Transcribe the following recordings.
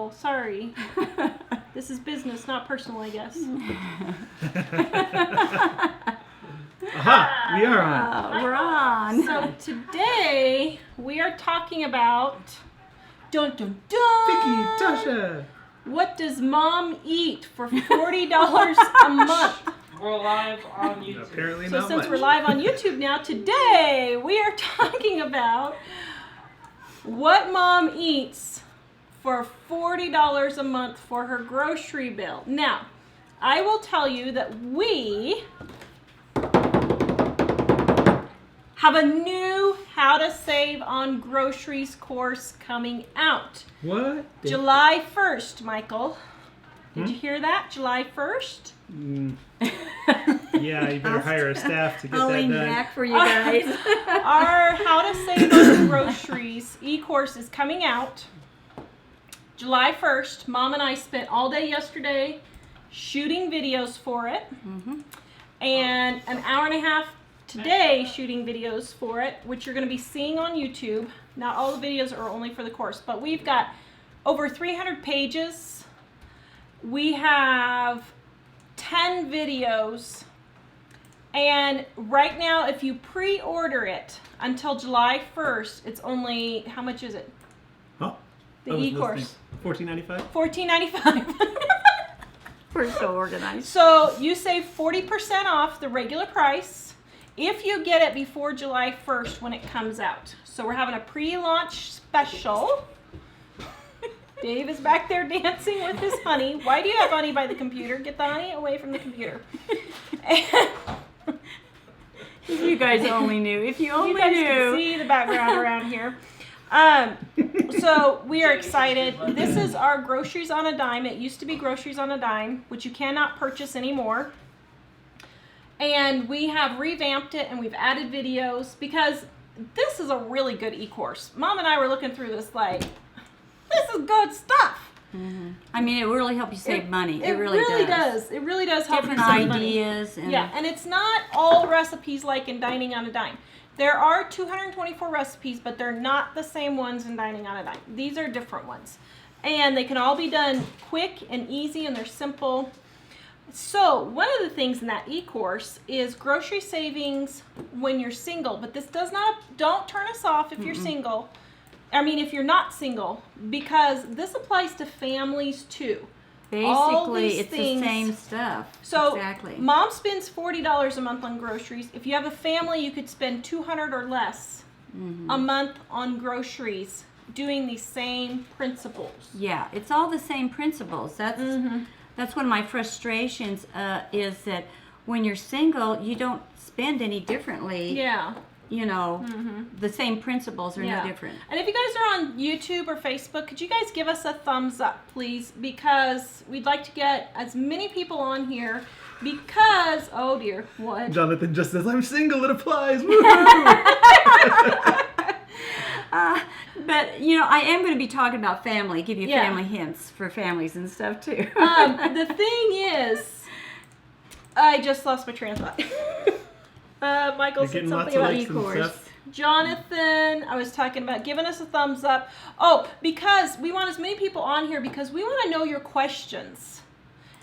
Michael. Sorry. This is business, not personal, I guess. Aha! We are on. We're on. So today we are talking about dun dun dun. Vicky, Tasha. What does mom eat for $40 a month? We're live on YouTube. Apparently So not since much. we're live on YouTube now, today we are talking about what mom eats for $40 a month for her grocery bill. Now, I will tell you that we have a new How to Save on Groceries course coming out. What? July 1st, Michael. Did you hear that? July 1st? Yeah, you better hire a staff to get I'll that lean done. back for you guys. Our How to Save on Groceries e-course is coming out July 1st. Mom and I spent all day yesterday shooting videos for it. And an hour and a half today shooting videos for it, which you're going to be seeing on YouTube. Not all the videos are only for the course, but we've got over 300 pages. We have 10 videos. And right now, if you pre-order it until July 1st, it's only, how much is it? Huh? The e-course. $14.95? $14.95. We're so organized. So you save 40% off the regular price if you get it before July 1st when it comes out. So we're having a pre-launch special. Dave is back there dancing with his honey. Why do you have honey by the computer? Get the honey away from the computer. If you guys only knew. If you only You guys knew. can see the background around here. So we are excited. This is our Groceries on a Dime. It used to be Groceries on a Dime, which you cannot purchase anymore. And we have revamped it and we've added videos because this is a really good e-course. Mom and I were looking through this like, this is good stuff. I mean, it will really help you save money. It really does. It really does help Different you save money. ideas. And Yeah, and it's not all recipes like in Dining on a Dime. There are 224 recipes, but they're not the same ones in Dining on a Dime. These are different ones. And they can all be done quick and easy, and they're simple. So one of the things in that e-course is grocery savings when you're single. But this does not, don't turn us off if you're single. I mean, if you're not single, because this applies to families too. All basically, these it's things. the same stuff. So exactly. mom spends $40 a month on groceries. If you have a family, you could spend $200 or less a month on groceries doing these same principles. Yeah, it's all the same principles. That's one of my frustrations is that when you're single, you don't spend any differently. Yeah. You know, the same principles are no different. And if you guys are on YouTube or Facebook, could you guys give us a thumbs up, please? Because we'd like to get as many people on here because, oh dear, what? Jonathan just says, I'm single, it applies. Woohoo! But, you know, I am going to be talking about family, give you Yeah. family hints for families and stuff, too. The thing is, I just lost my train of thought. Michael You're said getting lots something of about likes and e-course. stuff. Jonathan, I was talking about giving us a thumbs up. Oh, because we want as many people on here because we want to know your questions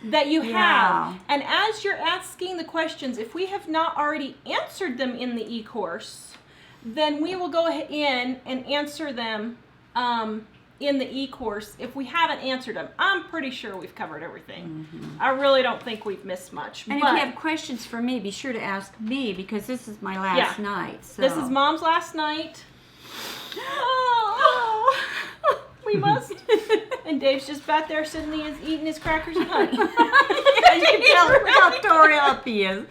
that you have. And as you're asking the questions, if we have not already answered them in the e-course, then we will go ahead in and answer them in the e-course if we haven't answered them. I'm pretty sure we've covered everything. I really don't think we've missed much. And but if you have questions for me, be sure to ask me because this is my last night. So. this is Mom's last night. Oh, we must. And Dave's just back there sitting eating his crackers and honey. Yeah, you can tell how tore up he is.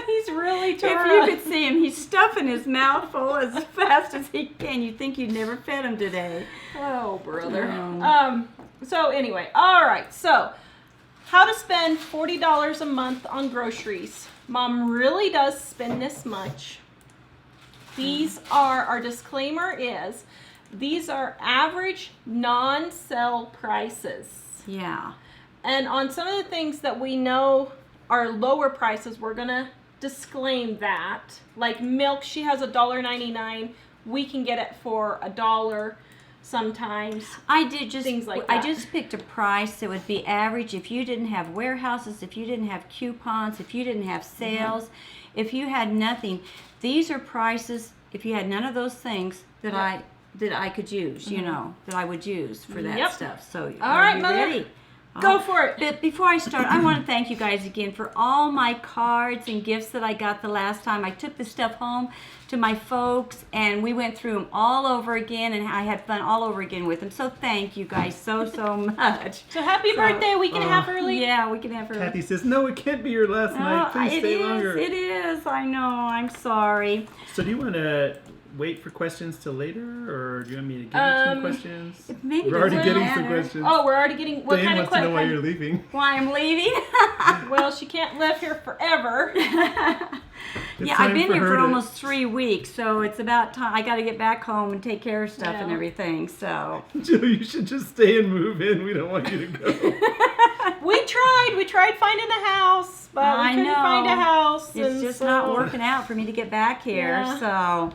He's really tore If you up. could see him, he's stuffing his mouth full as fast as he can. You'd think you'd never fed him today. Oh, brother. No. So anyway, all right. So how to spend $40 a month on groceries. Mom really does spend this much. These are, our disclaimer is, these are average non-sale prices. Yeah. And on some of the things that we know are lower prices, we're going to disclaim that. Like milk, she has $1.99. We can get it for $1. sometimes. I did just Things like I that. just picked a price that would be average. If you didn't have warehouses, if you didn't have coupons, if you didn't have sales, if you had nothing, these are prices. If you had none of those things that I could use, you know, that I would use for that Yep. stuff. So All right, you Mother. ready? Go for it. But before I start, I want to thank you guys again for all my cards and gifts that I got the last time. I took the stuff home to my folks, and we went through them all over again, and I had fun all over again with them. So thank you guys so much. So happy birthday. We can have early. Yeah, we can have her. Kathy says, no, it can't be your last night. Please stay longer. It is. I know. I'm sorry. So do you want to wait for questions till later, or do you want me to give you some questions? Maybe We're already doesn't getting some matter. questions. Oh, we're already getting what Dan kind of wants to know why question? you're leaving. Why I'm leaving? Well, she can't live here forever. It's Yeah, I've time been here her for to- almost 3 weeks, so it's about time. I got to get back home and take care of stuff and Yeah. everything. So Jill, you should just stay and move in. We don't want you to go. We tried finding a house, but we I couldn't know. find a house. it's and just so- not working out for me to get back here. Yeah. So,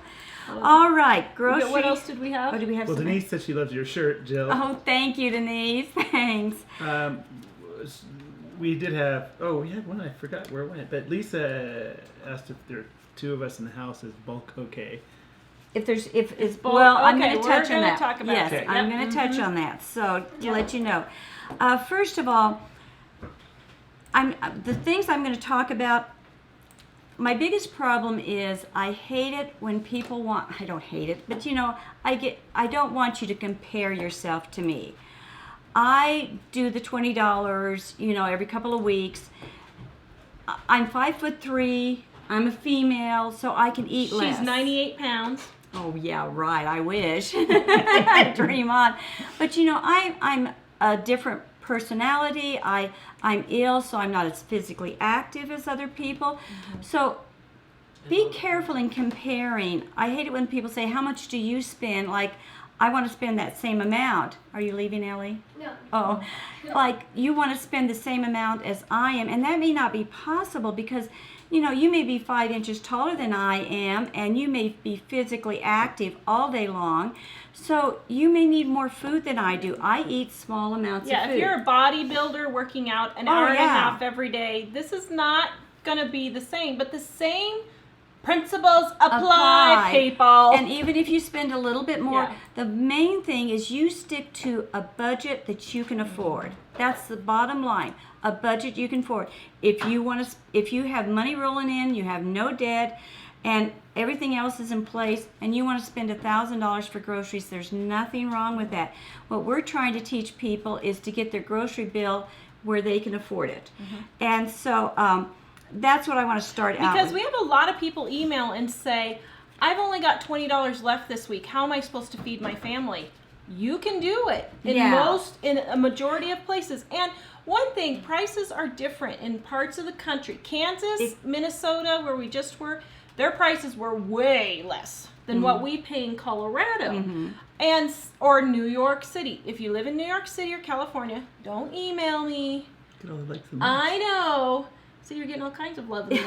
all right, groceries. What else did we have? Oh, do we have Well, some? Denise said she loves your shirt, Jill. Oh, thank you, Denise. Thanks. We did have, we had one, I forgot where it went, but Lisa asked if there are two of us in the house, is bulk okay? If it's bulk- well, I'm okay, going to we're touch on gonna that. talk about yes, it. I'm Yep. going to touch on that. So to Yep. let you know, first of all, the things I'm going to talk about. My biggest problem is I hate it when people want. I don't hate it, but you know, I don't want you to compare yourself to me. I do the $20, you know, every couple of weeks. I'm 5'3". I'm a female, so I can eat less. She's 98 pounds. Oh yeah, right. I wish. Dream on. But you know, I'm a different personality. I'm ill, so I'm not as physically active as other people. So be careful in comparing. I hate it when people say, "How much do you spend?" Like, I want to spend that same amount. Are you leaving, Elly? No. Oh, like you want to spend the same amount as I am, and that may not be possible because, you know, you may be 5 inches taller than I am, and you may be physically active all day long, so you may need more food than I do. I eat small amounts Yeah, of food. if you're a bodybuilder working out an Oh, hour and a yeah. half every day, this is not going to be the same. But the same principles apply, people. And even if you spend a little bit more, Yeah. the main thing is you stick to a budget that you can afford. That's the bottom line. A budget you can afford. If you have money rolling in, you have no debt, and everything else is in place, and you want to spend $1,000 for groceries, there's nothing wrong with that. What we're trying to teach people is to get their grocery bill where they can afford it. And so that's what I want to start out Because with. we have a lot of people email and say, I've only got $20 left this week. How am I supposed to feed my family? You can do it in a majority of places. And one thing, prices are different in parts of the country. Kansas, Minnesota, where we just were, their prices were way less than what we pay in Colorado. And or New York City. If you live in New York City or California, don't email me. Get all the likes and I know. So you're getting all kinds of love in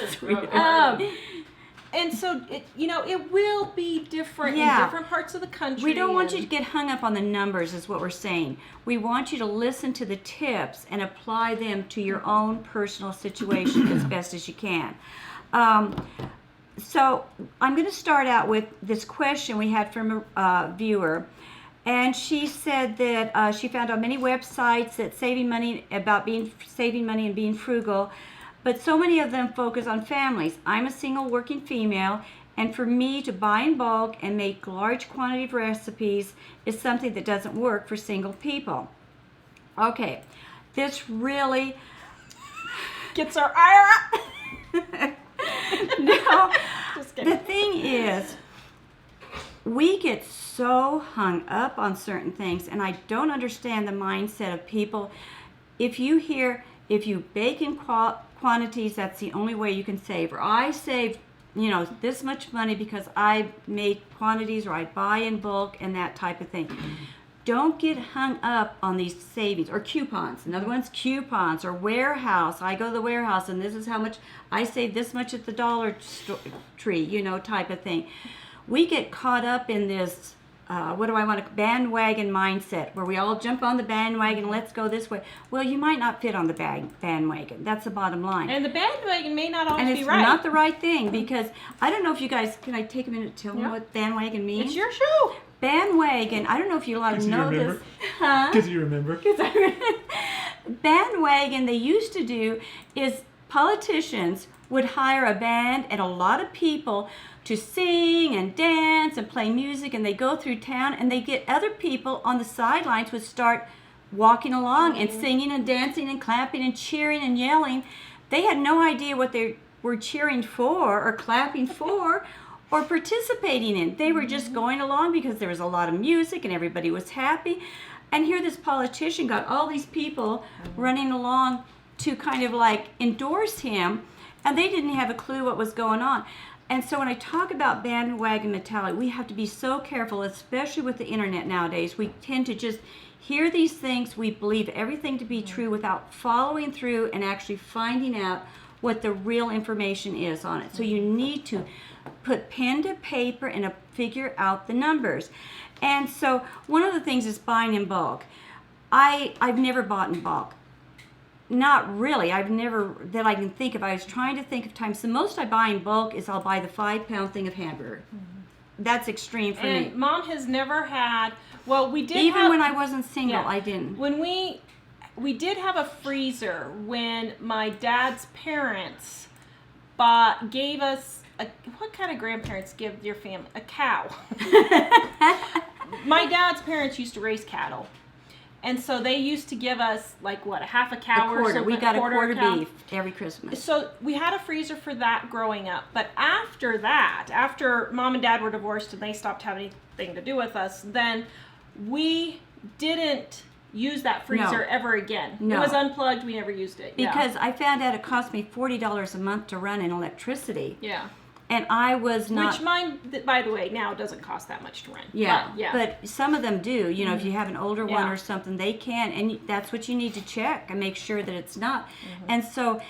Sweet. and so, it will be different in different parts of the country. We don't want you to get hung up on the numbers, is what we're saying. We want you to listen to the tips and apply them to your own personal situation as best as you can. So I'm going to start out with this question we had from a viewer. And she said that she found on many websites that saving money and being frugal, but so many of them focus on families. I'm a single working female, and for me to buy in bulk and make large quantity of recipes is something that doesn't work for single people. Okay, this really Gets our ire up. no. Just The kidding. thing is, we get so hung up on certain things, and I don't understand the mindset of people. If you bake in quantities, that's the only way you can save. Or I saved, this much money because I make quantities, or I buy in bulk, and that type of thing. Don't get hung up on these savings or coupons. Another one's coupons or warehouse. I go to the warehouse and this is how much I save, this much at the Dollar Tree, type of thing. We get caught up in this what do I want to, bandwagon mindset, where we all jump on the bandwagon, let's go this way. Well, you might not fit on the bandwagon. That's the bottom line. And the bandwagon may not always And be it's right. not the right thing, because I don't know if you guys, can I take a minute to tell me Yeah. what bandwagon means? It's your show. Bandwagon, I don't know if you a lot of Does he know remember? this. Huh? Because you remember. Bandwagon, they used to do is politicians would hire a band and a lot of people to sing and dance and play music, and they go through town and they get other people on the sidelines would start walking along and singing and dancing and clapping and cheering and yelling. They had no idea what they were cheering for or clapping for or participating in. They were just going along because there was a lot of music and everybody was happy. And here this politician got all these people running along to kind of like endorse him, and they didn't have a clue what was going on. And so when I talk about bandwagon mentality, we have to be so careful, especially with the internet nowadays. We tend to just hear these things, we believe everything to be true without following through and actually finding out what the real information is on it. So you need to put pen to paper and figure out the numbers. And so one of the things is buying in bulk. I've never bought in bulk. Not really. I've never, that I can think of. I was trying to think of times. The most I buy in bulk is I'll buy the 5-pound thing of hamburger. That's extreme for me. And Mom has never had, well, we did Even have, when I wasn't single, Yeah. I didn't. when we did have a freezer when my dad's parents gave us what kind of grandparents give your family? A cow. My dad's parents used to raise cattle. And so they used to give us like what, a half a cow A or quarter. something? We got a quarter cow. beef every Christmas. So we had a freezer for that growing up. But after that, after Mom and Dad were divorced and they stopped having anything to do with us, then we didn't use that freezer ever again. No. It was unplugged. We never used it. Because I found out it cost me $40 a month to run in electricity. Yeah. And I was not... Which mine, by the way, now doesn't cost that much to rent. Yeah, But, yeah. but some of them do. You know, if you have an older one Yeah. or something, they can, and that's what you need to check and make sure that it's not. And so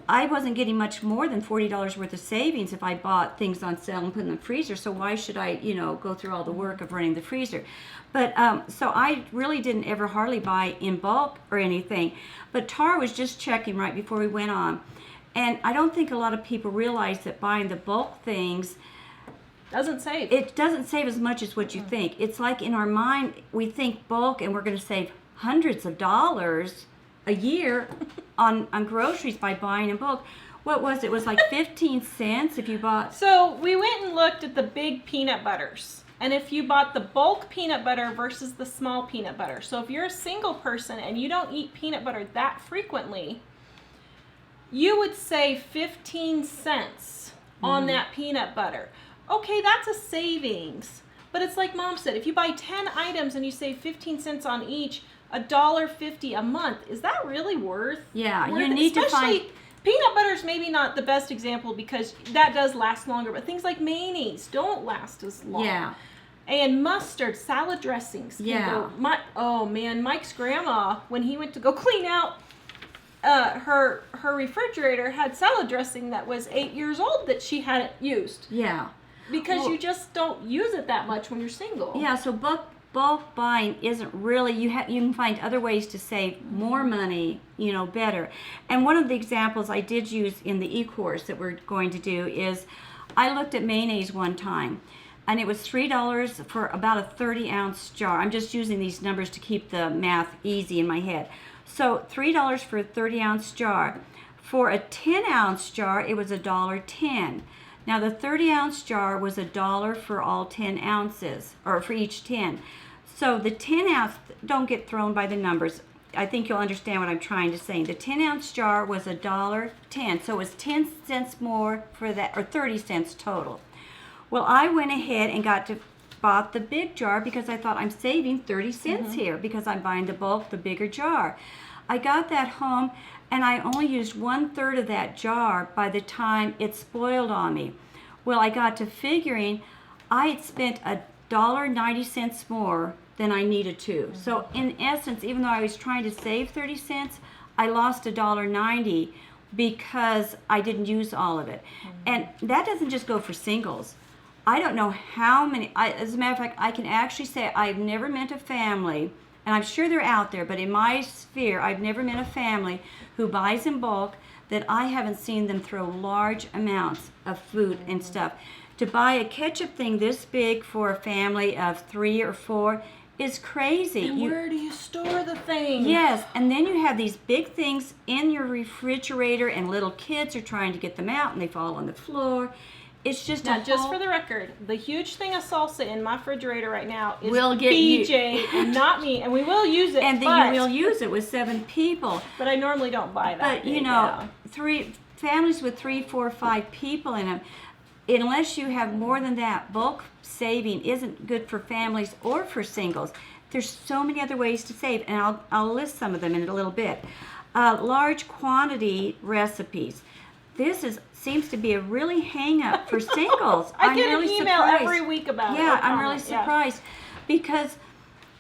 I wasn't getting much more than $40 worth of savings if I bought things on sale and put them in the freezer. So why should I, go through all the work of running the freezer? But so I really didn't ever hardly buy in bulk or anything. But Tara was just checking right before we went on. And I don't think a lot of people realize that buying the bulk things, Doesn't save. it doesn't save as much as what you think. It's like in our mind, we think bulk and we're going to save hundreds of dollars a year on groceries by buying in bulk. What was it? It was like 15 cents if you bought... So we went and looked at the big peanut butters. And if you bought the bulk peanut butter versus the small peanut butter. So if you're a single person and you don't eat peanut butter that frequently, you would save 15 cents on that peanut butter. Okay, that's a savings. But it's like Mom said, if you buy 10 items and you save 15 cents on each, $1.50 a month, is that really worth Yeah, worth you it? need to Especially find... peanut butter's maybe not the best example because that does last longer, but things like mayonnaise don't last as long. Yeah. And mustard, salad dressings. can Yeah. go- oh man, Mike's grandma, when he went to go clean out her refrigerator, had salad dressing that was 8 years old that she hadn't used Yeah. because Well- you just don't use it that much when you're single. Yeah, so bulk buying isn't really, you can find other ways to save more money, better. And one of the examples I did use in the Ecourse that we're going to do is I looked at mayonnaise one time and it was $3 for about a 30-ounce jar. I'm just using these numbers to keep the math easy in my head. So $3 for a 30-ounce jar. For a 10-ounce jar, it was $1.10. Now the 30-ounce jar was $1 for all 10 ounces, or for each 10. So the 10-ounce, don't get thrown by the numbers. I think you'll understand what I'm trying to say. The 10-ounce jar was $1.10, so it was 10 cents more for that, or 30 cents total. Well, I went ahead and bought the big jar because I thought I'm saving 30 cents here because I'm buying the bulk, the bigger jar. I got that home and I only used 1/3 of that jar by the time it spoiled on me. Well, I got to figuring I had spent $1.90 more than I needed to. So in essence, even though I was trying to save 30 cents, I lost $1.90 because I didn't use all of it. And that doesn't just go for singles. I don't know how many. As a matter of fact, I can actually say I've never met a family, and I'm sure they're out there, but in my sphere, I've never met a family who buys in bulk that I haven't seen them throw large amounts of food and stuff. To buy a ketchup thing this big for a family of 3 or 4 is crazy. And where do you store the thing? Yes, and then you have these big things in your refrigerator, and little kids are trying to get them out, and they fall on the floor. It's just Now, just for the record, the huge thing of salsa in my refrigerator right now is We'll get BJ and not me, and we will use it. and then you will use it with 7 people. But I normally don't buy that. But you know, 3 families with 3, 4, 5 people in them, unless you have more than that, bulk saving isn't good for families or for singles. There's so many other ways to save, and I'll list some of them in a little bit. Large quantity recipes. This seems to be a really hang-up for singles. I get really an email surprised. every week about it. Yeah, or I'm really comment, yeah. surprised because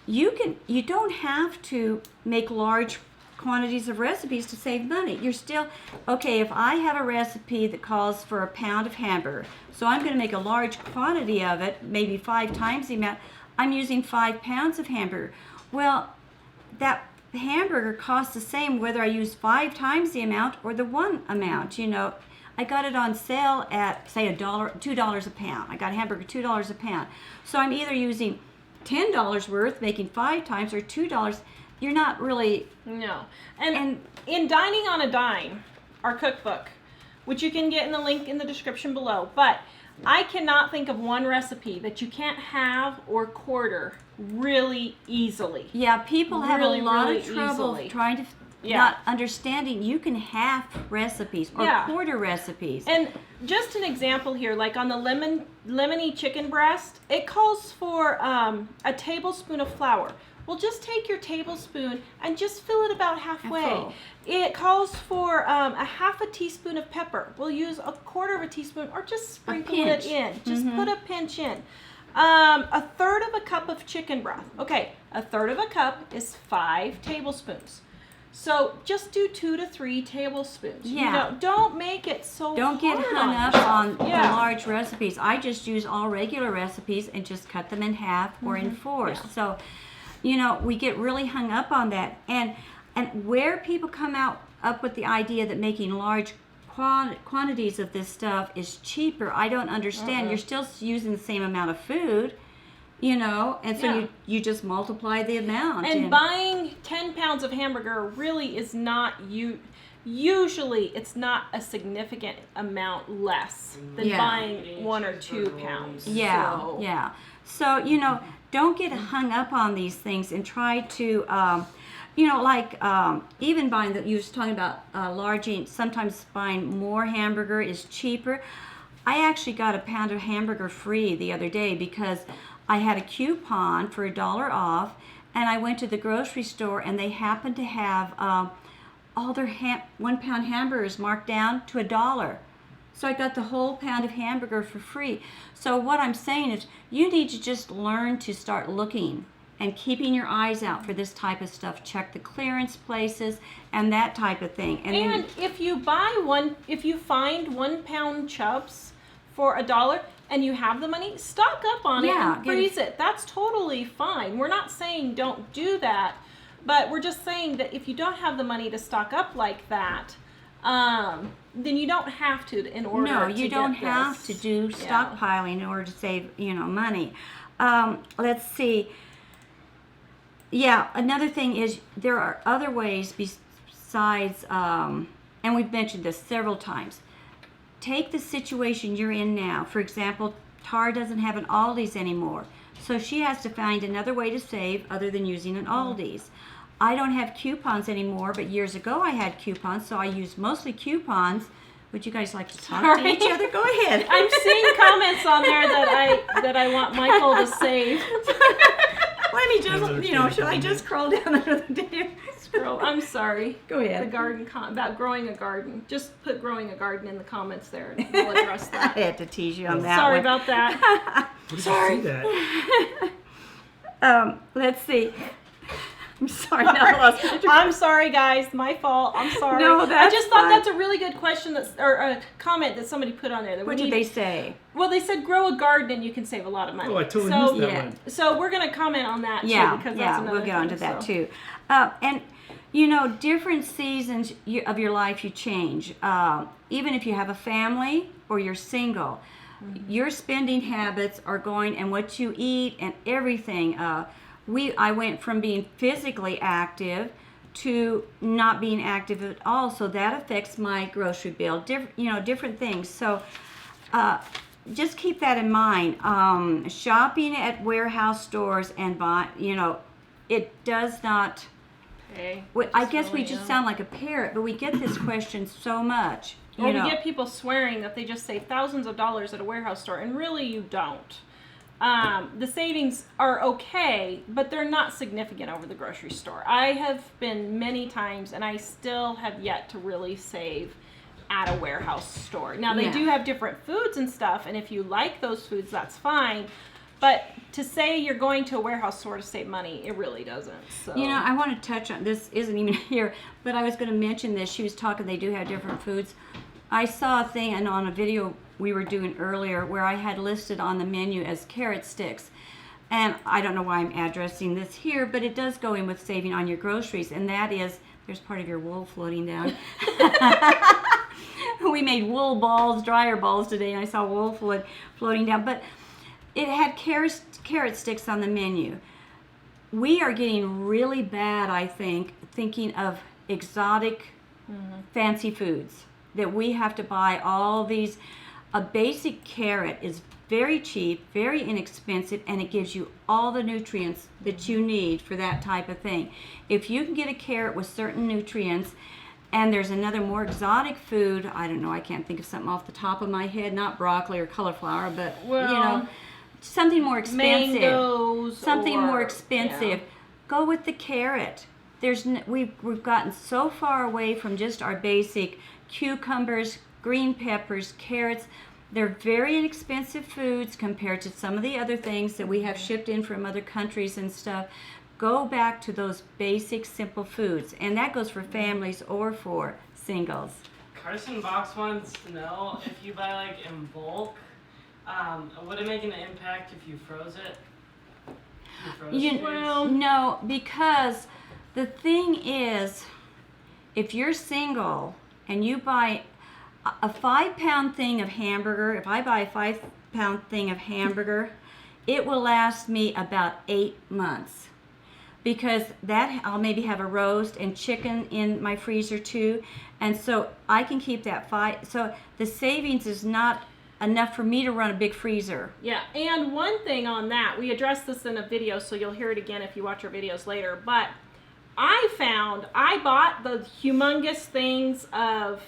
you don't have to make large quantities of recipes to save money. You're still, okay, if I have a recipe that calls for a pound of hamburger, so I'm going to make a large quantity of it, maybe 5 times the amount, I'm using 5 pounds of hamburger. Well, that hamburger costs the same whether I use 5 times the amount or the 1 amount, you know. I got it on sale at, say, $2 a pound. I got a hamburger $2 a pound. So I'm either using $10 worth, making 5 times, or $2. You're not really... No. And in Dining on a Dime, our cookbook, which you can get in the link in the description below, but I cannot think of one recipe that you can't have or quarter really easily. Yeah, people have Really, a lot really of trouble easily. trying to... Yeah. Not understanding you can half recipes or Yeah. quarter recipes. And just an example here, like on the lemony chicken breast, it calls for a tablespoon of flour. Well, just take your tablespoon and just fill it about halfway. Full. It calls for a half a teaspoon of pepper. We'll use a quarter of a teaspoon, or just sprinkle it pinch. in. Just put a pinch in. A third of a cup of chicken broth. Okay, a third of a cup is 5 tablespoons. So just do 2 to 3 tablespoons. Yeah. You know, don't make it so Don't get hard hung on up yourself. on the Yeah. large recipes. I just use all regular recipes and just cut them in half or in 4s. Yeah. So, you know, we get really hung up on that. And where people come up with the idea that making large quantities of this stuff is cheaper, I don't understand. You're still using the same amount of food, you know, and so Yeah. you just multiply the amount. And buying 10 pounds of hamburger really is not usually it's not a significant amount less than Yeah. buying 1 or 2 pounds. Yeah, So, yeah. So, you know, don't get hung up on these things and try to, you know, like even buying that you was talking about sometimes buying more hamburger is cheaper. I actually got a pound of hamburger free the other day because I had a coupon for $1 off, and I went to the grocery store and they happened to have all their 1 pound hamburgers marked down to $1. So I got the whole pound of hamburger for free. So what I'm saying is you need to just learn to start looking and keeping your eyes out for this type of stuff. Check the clearance places and that type of thing. And then, if you find 1 pound chubs for $1 and you have the money, stock up on it Yeah, and get it. freeze it. That's totally fine. We're not saying don't do that, but we're just saying that if you don't have the money to stock up like that, then you don't have to in order no, to you get don't have this. to do Yeah. stockpiling in order to save, you know, money. Let's see. Yeah, another thing is there are other ways besides, and we've mentioned this several times. Take the situation you're in now. For example, Tara doesn't have an Aldi's anymore, so she has to find another way to save other than using an Aldi's. I don't have coupons anymore, but years ago I had coupons, so I use mostly coupons. Would you guys like to talk to Sorry. each other? Go ahead. I'm seeing comments on there that I want Michael to save. Let me just, you know, should I just crawl down under the table? Scroll. I'm sorry. Go ahead. The garden about growing a garden. Just put growing a garden in the comments there, and we'll address I that. had to tease you on that Sorry one. about that. Where did you see that? Let's see. I'm sorry. Now I lost my I'm sorry, guys. My fault. I'm sorry. No, I that's just thought fine. that's a really good question or a comment that somebody put on there. That What did they say? Well, they said grow a garden and you can save a lot of money. Oh, I totally missed that Yeah. one. So we're going to comment on that too, because that's another we'll get onto thing, that so. too. And different seasons of your life you change. Even if you have a family or you're single, your spending habits are going, and what you eat and everything. I went from being physically active to not being active at all, so that affects my grocery bill. Different things. So. Just keep that in mind. Shopping at warehouse stores and buy, it does not. Okay. I guess we just sound like a parrot, but we get this question so much. Or we get people swearing that they just save thousands of dollars at a warehouse store, and really you don't. The savings are okay, but they're not significant over the grocery store. I have been many times, and I still have yet to really save at a warehouse store. Now they do have different foods and stuff, and if you like those foods, that's fine. But to say you're going to a warehouse store to save money, it really doesn't. So I want to touch on this. Isn't even here, but I was going to mention this. She was talking. They do have different foods. I saw a thing and on a video we were doing earlier where I had listed on the menu as carrot sticks. And I don't know why I'm addressing this here, but it does go in with saving on your groceries, and that is, there's part of your wool floating down. We made wool balls, dryer balls today, and I saw wool floating down. But it had carrot sticks on the menu. We are getting really bad, I think, thinking of exotic, fancy foods. That we have to buy all these. A basic carrot is very cheap, very inexpensive, and it gives you all the nutrients that you need for that type of thing. If you can get a carrot with certain nutrients, and there's another more exotic food, I don't know, I can't think of something off the top of my head, not broccoli or cauliflower, but something more expensive. Mangoes, something more expensive. Go with the carrot. We've gotten so far away from just our basic cucumbers, green peppers, carrots. They're very inexpensive foods compared to some of the other things that we have shipped in from other countries and stuff. Go back to those basic, simple foods. And that goes for families or for singles. Carson Box wants to know if you buy like in bulk, would it make an impact if you froze it? No, because the thing is, if you're single and you buy a 5-pound thing of hamburger, if I buy a 5-pound thing of hamburger, it will last me about 8 months. Because I'll maybe have a roast and chicken in my freezer too, and so I can keep that so the savings is not enough for me to run a big freezer. Yeah, and one thing on that, we addressed this in a video, so you'll hear it again if you watch our videos later, but I bought the humongous things of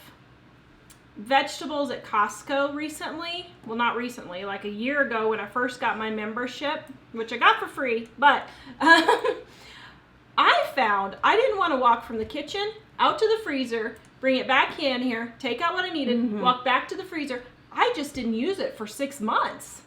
vegetables at Costco recently. Well, not recently, like a year ago when I first got my membership, which I got for free, but I found I didn't want to walk from the kitchen out to the freezer, bring it back in here, take out what I needed, walk back to the freezer. I just didn't use it for 6 months.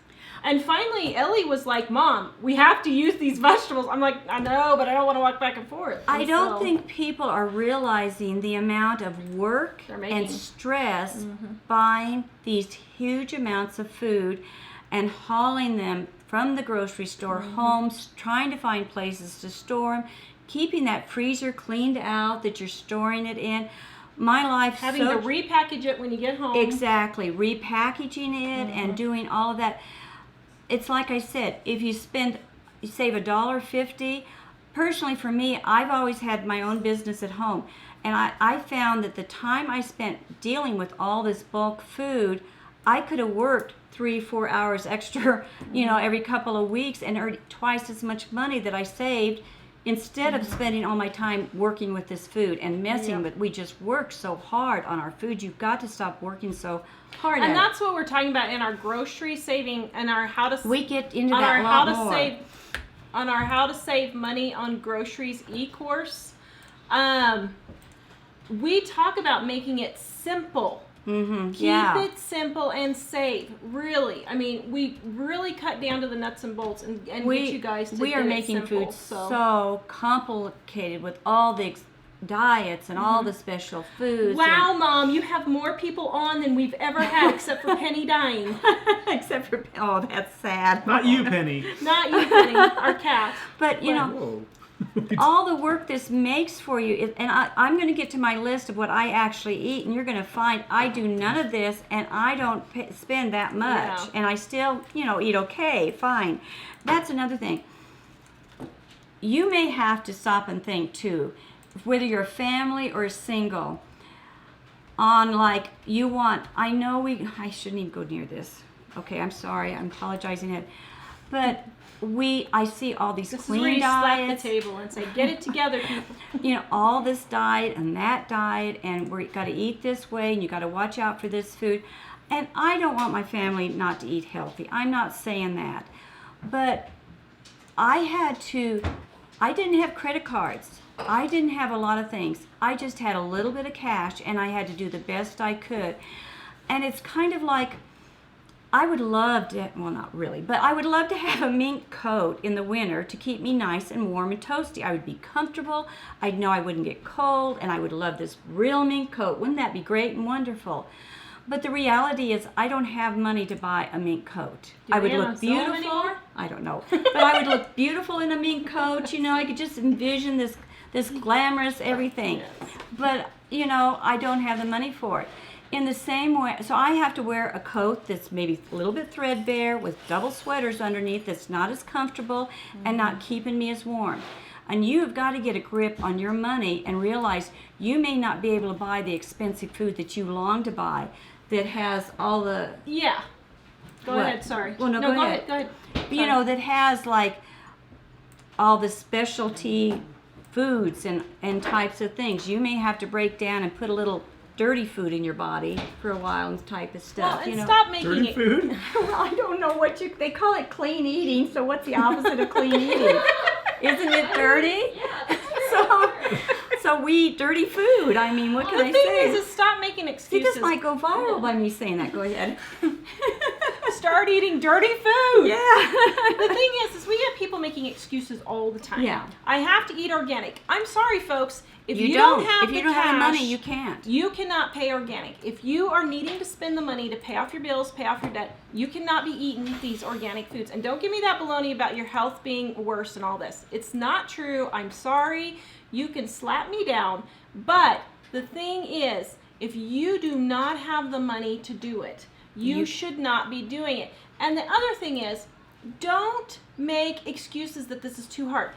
And finally, Elly was like, Mom, we have to use these vegetables. I'm like, I know, but I don't want to walk back and forth. I don't think people are realizing the amount of work and stress buying these huge amounts of food and hauling them from the grocery store home, trying to find places to store them, keeping that freezer cleaned out that you're storing it in. My life having to repackage it when you get home. Exactly, repackaging it and doing all of that. It's like I said, if you save $1.50. Personally, for me, I've always had my own business at home, and I found that the time I spent dealing with all this bulk food, I could have worked 3-4 hours extra, every couple of weeks and earned twice as much money that I saved. Instead of spending all my time working with this food and messing with, we just work so hard on our food. You've got to stop working so hard. And that's what we're talking about in our grocery saving and our how to. We get into that a lot more. On our how to save money on groceries Ecourse. We talk about making it simple. Keep Yeah. it simple and safe. Really, I mean, we really cut down to the nuts and bolts and get you guys to we get are it making simple, food so complicated with all the diets and all the special foods. Wow, Mom, you have more people on than we've ever had, except for Penny dying. Except for, oh, that's sad. Not you, Penny. Not you, Penny, our cat. But you know, Whoa. all the work this makes for you, and I'm going to get to my list of what I actually eat, and you're going to find I do none of this, and I don't spend that much, Yeah. and I still, eat okay, fine. That's another thing. You may have to stop and think too, whether you're a family or single, on like I I shouldn't even go near this. Okay, I'm sorry, I'm apologizing, but I see all these This is clean where you slap diets. the table and say, "Get it together, people." All this diet and that diet, and we got to eat this way, and you got to watch out for this food. And I don't want my family not to eat healthy. I'm not saying that. But I didn't have credit cards. I didn't have a lot of things. I just had a little bit of cash, and I had to do the best I could. And it's kind of like, I would love to, well, not really, but I would love to have a mink coat in the winter to keep me nice and warm and toasty. I would be comfortable. I'd know I wouldn't get cold, and I would love this real mink coat. Wouldn't that be great and wonderful? But the reality is, I don't have money to buy a mink coat. I would look beautiful. Anymore? I don't know, but I would look beautiful in a mink coat. I could just envision this glamorous everything. But I don't have the money for it. In the same way, so I have to wear a coat that's maybe a little bit threadbare with double sweaters underneath that's not as comfortable and not keeping me as warm. And you have got to get a grip on your money and realize you may not be able to buy the expensive food that you long to buy that has all the... Yeah. Go What? ahead, sorry. Well, no, go ahead. Go ahead. that has like all the specialty foods and types of things. You may have to break down and put a little dirty food in your body for a while and type of stuff. Well, and stop making Dirty it. food? Well, I don't know they call it clean eating, so what's the opposite of clean eating? Isn't it dirty? So we eat dirty food. I mean, what can I The say? thing is stop making See, excuses. this might go viral by me saying that. Go ahead. Start eating dirty food. Yeah. The thing is we have people making excuses all the time. Yeah. I have to eat organic. I'm sorry, folks. If you don't have If you the don't have the cash, money, you can't. You cannot pay organic. If you are needing to spend the money to pay off your bills, pay off your debt, you cannot be eating these organic foods. And don't give me that baloney about your health being worse and all this. It's not true. I'm sorry. You can slap me down. But the thing is, if you do not have the money to do it, you should not be doing it. And the other thing is, don't make excuses that this is too hard.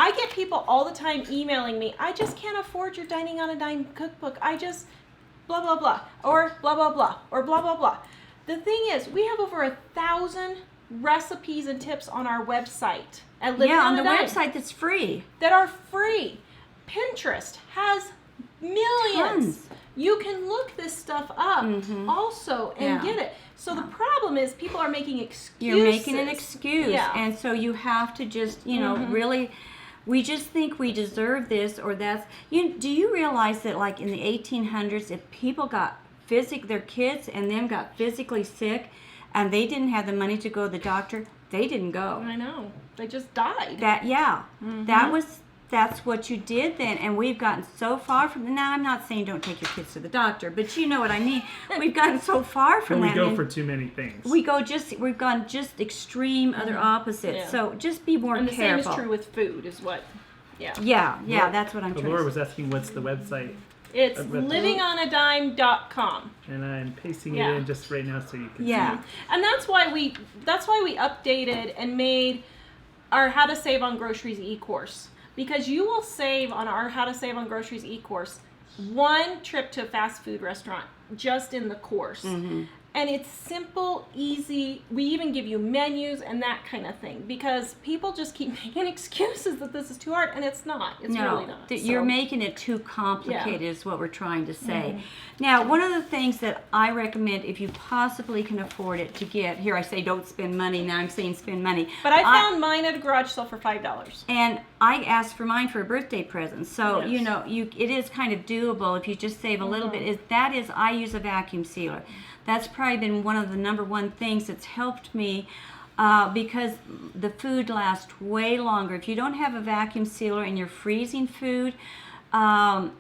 I get people all the time emailing me, I just can't afford your Dining on a Dime cookbook. I just blah, blah, blah, or blah, blah, blah, or blah, blah, blah. The thing is, we have over 1,000 recipes and tips on our website at Living on the a Dime website that's free. that are free. Pinterest has millions. Tons. You can look this stuff up also and get it. So the problem is people are making excuses. You're making an excuse. Yeah. And so you have to just, really, we just think we deserve this or that's. Do you realize that like in the 1800s, if people got their kids and them got physically sick and they didn't have the money to go to the doctor, they didn't go. I know. They just died. That's what you did then, and we've gotten so far from. Now, I'm not saying don't take your kids to the doctor, but you know what I mean. We've gotten so far from But that. we go for too many things. We've gone just extreme other opposites. Yeah. So just be more And the careful. same is true with food, is what. Yeah. Yeah, that's what I'm trying Laura to was asking what's the website, It's But- livingonadime.com. and I'm pasting Yeah. it in just right now so you can Yeah. And that's why we updated and made our How to Save on Groceries e-course. Because you will save on our How to Save on Groceries e-course one trip to a fast food restaurant just in the course. And it's simple, easy. We even give you menus and that kind of thing because people just keep making excuses that this is too hard, and it's not. It's really not. You're making it too complicated is what we're trying to say. Now, one of the things that I recommend, if you possibly can afford it, to get, here I say don't spend money, now I'm saying spend money. But I found mine at a garage sale for $5. And I asked for mine for a birthday present. So, it is kind of doable if you just save a little bit. I use a vacuum sealer. That's probably been one of the number one things that's helped me because the food lasts way longer. If you don't have a vacuum sealer and you're freezing food, even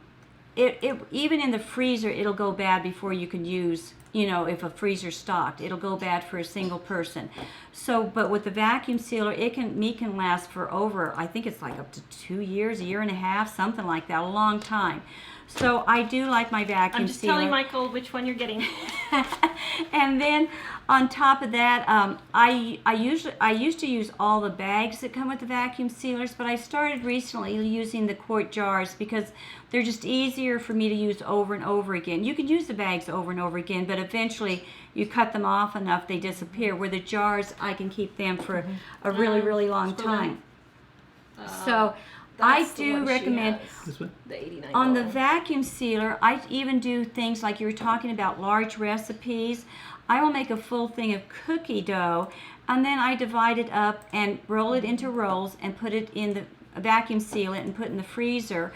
in the freezer, it'll go bad before you can use, if a freezer's stocked, it'll go bad for a single person. So, but with the vacuum sealer, meat can last for over, I think it's like up to 2 years, a year and a half, something like that, a long time. So I do like my vacuum sealer. I'm just telling Michael which one you're getting. And then on top of that, I used to use all the bags that come with the vacuum sealers, but I started recently using the quart jars because they're just easier for me to use over and over again. You can use the bags over and over again, but eventually you cut them off enough, they disappear. Where the jars, I can keep them for a really, really long time. So I do recommend This one? the 89 on the vacuum sealer. I even do things like you were talking about, large recipes. I will make a full thing of cookie dough, and then I divide it up and roll it into rolls and put it in the vacuum seal it and put it in the freezer.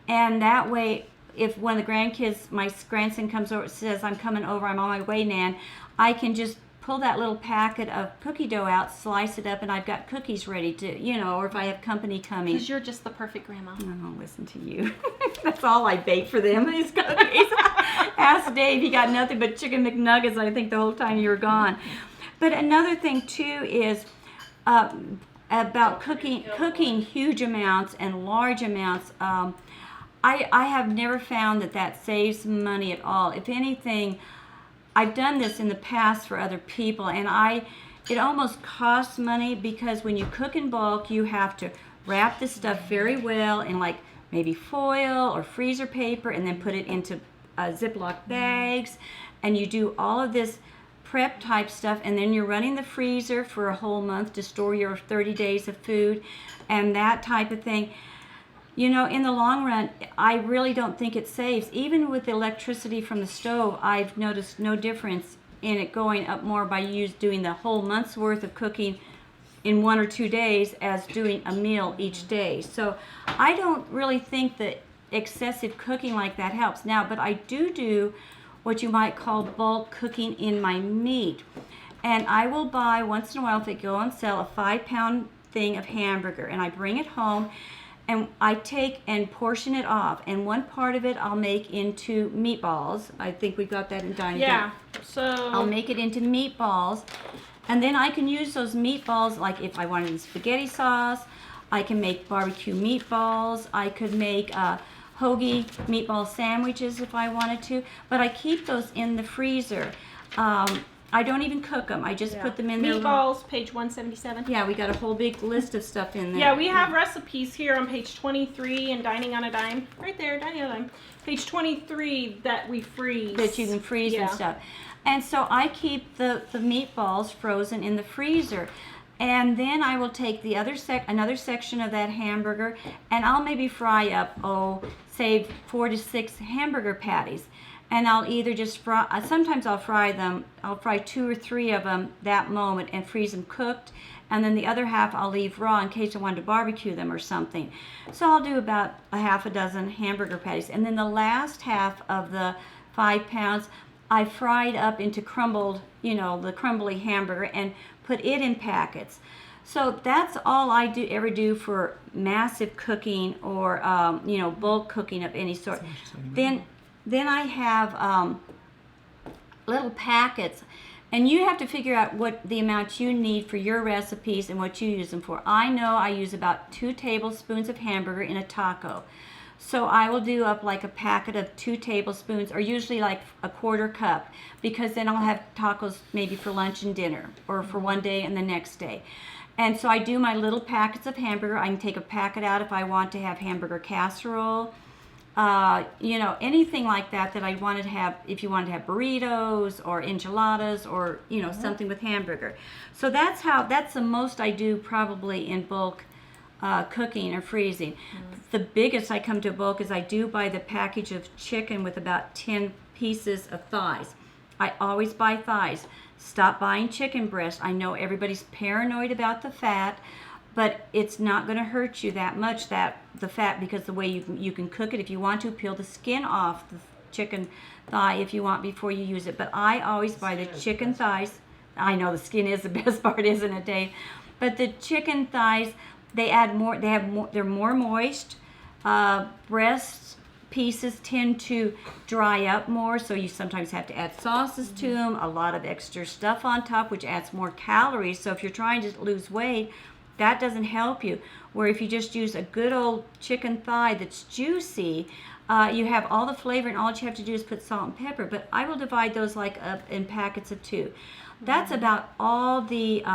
And that way, if one of the grandkids, my grandson comes over, says, "I'm coming over, I'm on my way, Nan," I can just pull that little packet of cookie dough out, slice it up, and I've got cookies ready to, or if I have company coming. Because you're just the perfect grandma. Oh, listen to you. That's all I bake for them is cookies. Ask Dave, he got nothing but chicken McNuggets, I think, the whole time you were gone. But another thing, too, is about cooking huge amounts and large amounts. I have never found that saves money at all. If anything, I've done this in the past for other people, and it almost costs money because when you cook in bulk, you have to wrap this stuff very well in like maybe foil or freezer paper and then put it into Ziploc bags, and you do all of this prep type stuff, and then you're running the freezer for a whole month to store your 30 days of food and that type of thing. In the long run, I really don't think it saves. Even with the electricity from the stove, I've noticed no difference in it going up more by doing the whole month's worth of cooking in 1 or 2 days as doing a meal each day. So I don't really think that excessive cooking like that helps. Now, but I do what you might call bulk cooking in my meat. And I will buy, once in a while, if they go on sale, a 5-pound thing of hamburger, and I bring it home. And I take and portion it off, and one part of it I'll make into meatballs. I think we got that in dining. Yeah, so I'll make it into meatballs, and then I can use those meatballs, like if I wanted in spaghetti sauce, I can make barbecue meatballs, I could make hoagie meatball sandwiches if I wanted to, but I keep those in the freezer. I don't even cook them. I just put them in there. Meatballs, page 177. Yeah, we got a whole big list of stuff in there. Yeah, we have recipes here on page 23 in Dining on a Dime. Right there, Dining on a Dime. Page 23 that we freeze. That you can freeze and stuff. And so I keep the meatballs frozen in the freezer. And then I will take the another section of that hamburger, and I'll maybe fry up, say 4 to 6 hamburger patties. And I'll either just fry, sometimes I'll fry 2 or 3 of them that moment and freeze them cooked. And then the other half I'll leave raw in case I wanted to barbecue them or something. So I'll do about a half a dozen hamburger patties. And then the last half of the 5 pounds, I fried up into crumbled, the crumbly hamburger, and put it in packets. So that's all I ever do for massive cooking or, bulk cooking of any sort. Then I have little packets, and you have to figure out what the amount you need for your recipes and what you use them for. I know I use about 2 tablespoons of hamburger in a taco. So I will do up like a packet of 2 tablespoons, or usually like a 1/4 cup, because then I'll have tacos maybe for lunch and dinner, or for one day and the next day. And so I do my little packets of hamburger. I can take a packet out if I want to have hamburger casserole. anything like that I wanted to have, if you wanted to have burritos or enchiladas or, something with hamburger. So that's the most I do probably in bulk cooking or freezing. The biggest I come to bulk is I do buy the package of chicken with about 10 pieces of thighs. I always buy thighs. Stop buying chicken breast. I know everybody's paranoid about the fat, but it's not going to hurt you that much, the fat, because the way you can cook it. If you want to, peel the skin off the chicken thigh if you want before you use it. But I always buy the chicken thighs. I know the skin is the best part, isn't it, Dave? But the chicken thighs, they're more moist. Breast pieces tend to dry up more, so you sometimes have to add sauces to them, a lot of extra stuff on top, which adds more calories. So if you're trying to lose weight, that doesn't help you. Where if you just use a good old chicken thigh that's juicy, you have all the flavor, and all you have to do is put salt and pepper. But I will divide those up in packets of 2. That's about all the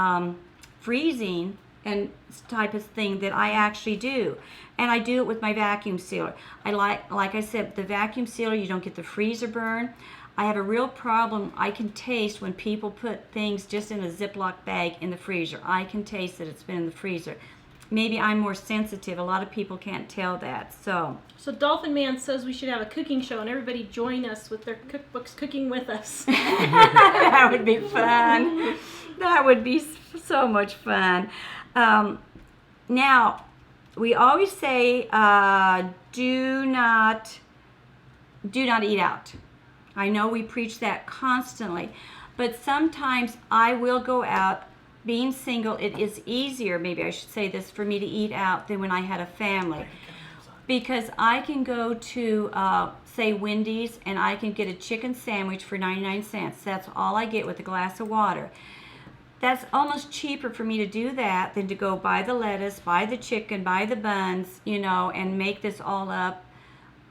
freezing and type of thing that I actually do. And I do it with my vacuum sealer. Like I said, the vacuum sealer, you don't get the freezer burn. I have a real problem. I can taste when people put things just in a Ziploc bag in the freezer. I can taste that it's been in the freezer. Maybe I'm more sensitive. A lot of people can't tell that. So Dolphin Man says we should have a cooking show and everybody join us with their cookbooks, cooking with us. That would be fun. That would be so much fun. Now, we always say do not eat out. I know we preach that constantly, but sometimes I will go out. Being single, it is easier, maybe I should say this, for me to eat out than when I had a family. Because I can go to, say, Wendy's, and I can get a chicken sandwich for 99 cents. That's all I get with a glass of water. That's almost cheaper for me to do that than to go buy the lettuce, buy the chicken, buy the buns, and make this all up.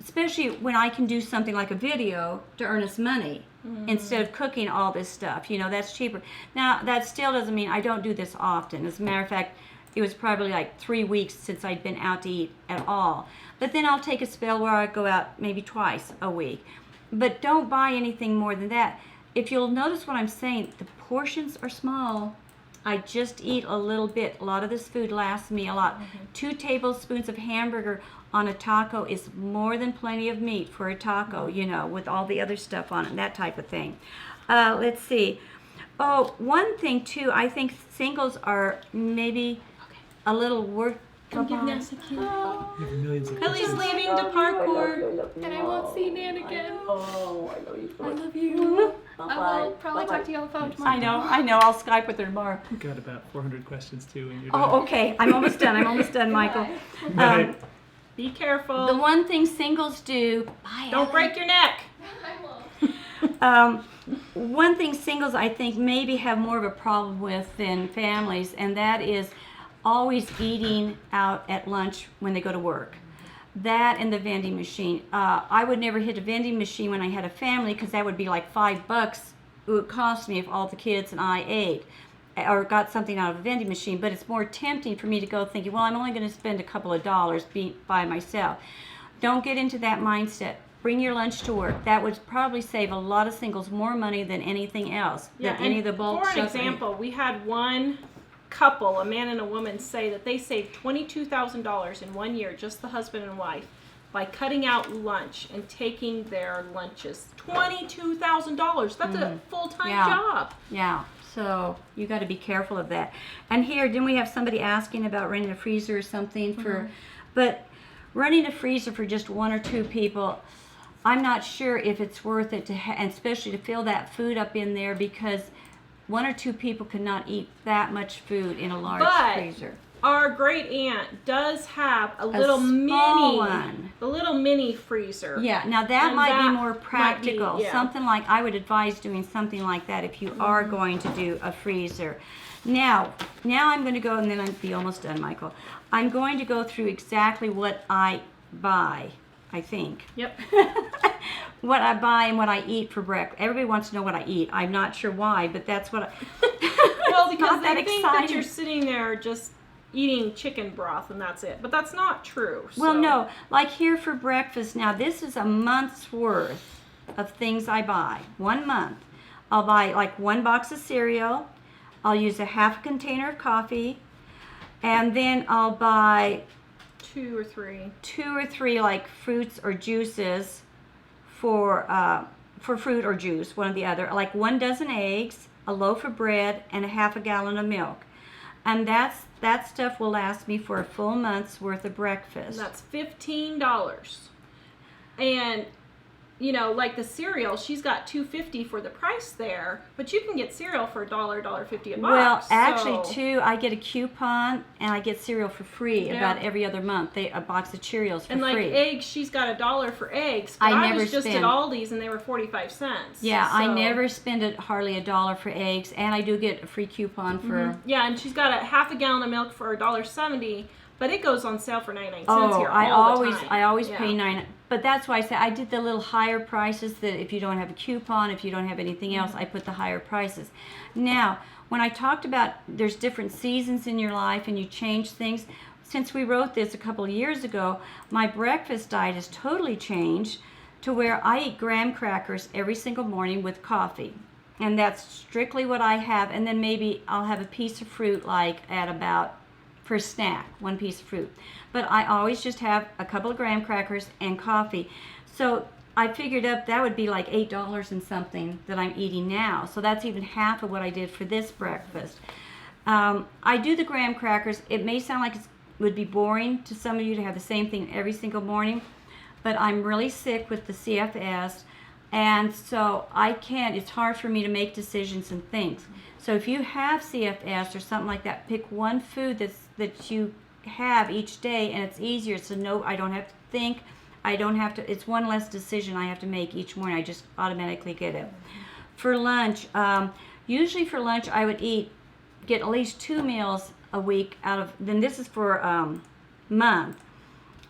Especially when I can do something like a video to earn us money instead of cooking all this stuff. That's cheaper. Now, that still doesn't mean I don't do this often. As a matter of fact, it was probably like 3 weeks since I'd been out to eat at all. But then I'll take a spell where I go out maybe twice a week. But don't buy anything more than that. If you'll notice what I'm saying, the portions are small. I just eat a little bit. A lot of this food lasts me a lot. 2 tablespoons of hamburger on a taco is more than plenty of meat for a taco, with all the other stuff on it, that type of thing. Let's see. Oh, one thing too, I think singles are maybe a little worth. Come give Ness a kiss. You have millions of Ellie's questions. leaving to parkour. And I won't see Nan again. Oh, I know you. I love you. Bye-bye. I will probably talk to you on the phone tomorrow. I know. I'll Skype with her tomorrow. We've got about 400 questions too when you're Oh, done. okay. I'm almost done, Michael. Bye. Be careful. The one thing singles do. Bye, Don't Elly. break your neck. I won't. One thing singles I think maybe have more of a problem with than families, and that is always eating out at lunch when they go to work. That and the vending machine. I would never hit a vending machine when I had a family because that would be like $5 it would cost me if all the kids and I ate or got something out of a vending machine. But it's more tempting for me to go thinking, well, I'm only going to spend a couple of dollars by myself. Don't get into that mindset. Bring your lunch to work. That would probably save a lot of singles more money than anything else. Yeah, than any of the bulk for an stuff. example, we had one couple, a man and a woman, say that they saved $22,000 in 1 year, just the husband and wife, by cutting out lunch and taking their lunches. $22,000. That's a full-time job. Yeah, so you got to be careful of that. And here, didn't we have somebody asking about renting a freezer or something for? But running a freezer for just 1 or 2 people, I'm not sure if it's worth it and especially to fill that food up in there, because 1 or 2 people cannot eat that much food in a large freezer. Our great aunt does have a little small mini one. The little mini freezer. Yeah, now that And might that be more practical. might be, yeah. Something like, I would advise doing something like that if you are going to do a freezer. Now I'm going to go, and then I'll be almost done, Michael. I'm going to go through exactly what I buy, I think. Yep. What I buy and what I eat for breakfast. Everybody wants to know what I eat. I'm not sure why, but that's what I... Well, It's because not they that think that exciting. you're sitting there just, eating chicken broth and that's it. But that's not true. Well, so. no, like here for breakfast now, this is a month's worth of things I buy. 1 month. I'll buy like 1 box of cereal. I'll use a half container of coffee. And then I'll buy 2 or 3. 2 or 3 like fruits or juices for fruit or juice, one or the other. Like 1 dozen eggs, a loaf of bread, and a half a gallon of milk. And that stuff will last me for a full month's worth of breakfast. And that's $15. And you know, like the cereal, she's got $2.50 for the price there, but you can get cereal for $1.50 a box. Well, actually, so. too, I get a coupon and I get cereal for free Yeah. about every other month. A box of Cheerios for And like free. eggs, she's got $1 for eggs. But I I never was just spend- at Aldi's and they were 45 cents. Yeah, I so. never spend hardly $1 for eggs, and I do get a free coupon for. Yeah, and she's got a half a gallon of milk for $1.70, but it goes on sale for 99 cents Oh, here I all always the time. I always Yeah. pay 9. But that's why I say I did the little higher prices. That if you don't have a coupon, if you don't have anything else, I put the higher prices. Now, when I talked about there's different seasons in your life and you change things. Since we wrote this a couple of years ago, my breakfast diet has totally changed to where I eat graham crackers every single morning with coffee. And that's strictly what I have. And then maybe I'll have a piece of fruit like at about, for a snack, 1 piece of fruit. But I always just have a couple of graham crackers and coffee. So I figured up that would be like $8 and something that I'm eating now. So that's even half of what I did for this breakfast. I do the graham crackers. It may sound like it would be boring to some of you to have the same thing every single morning, but I'm really sick with the CFS, and so it's hard for me to make decisions and things. So if you have CFS or something like that, pick one food that you have each day, and it's easier. So no, I don't have to think. I don't have to. It's one less decision I have to make each morning. I just automatically get it. For lunch, usually for lunch I would get at least 2 meals a week out of. Then this is for month.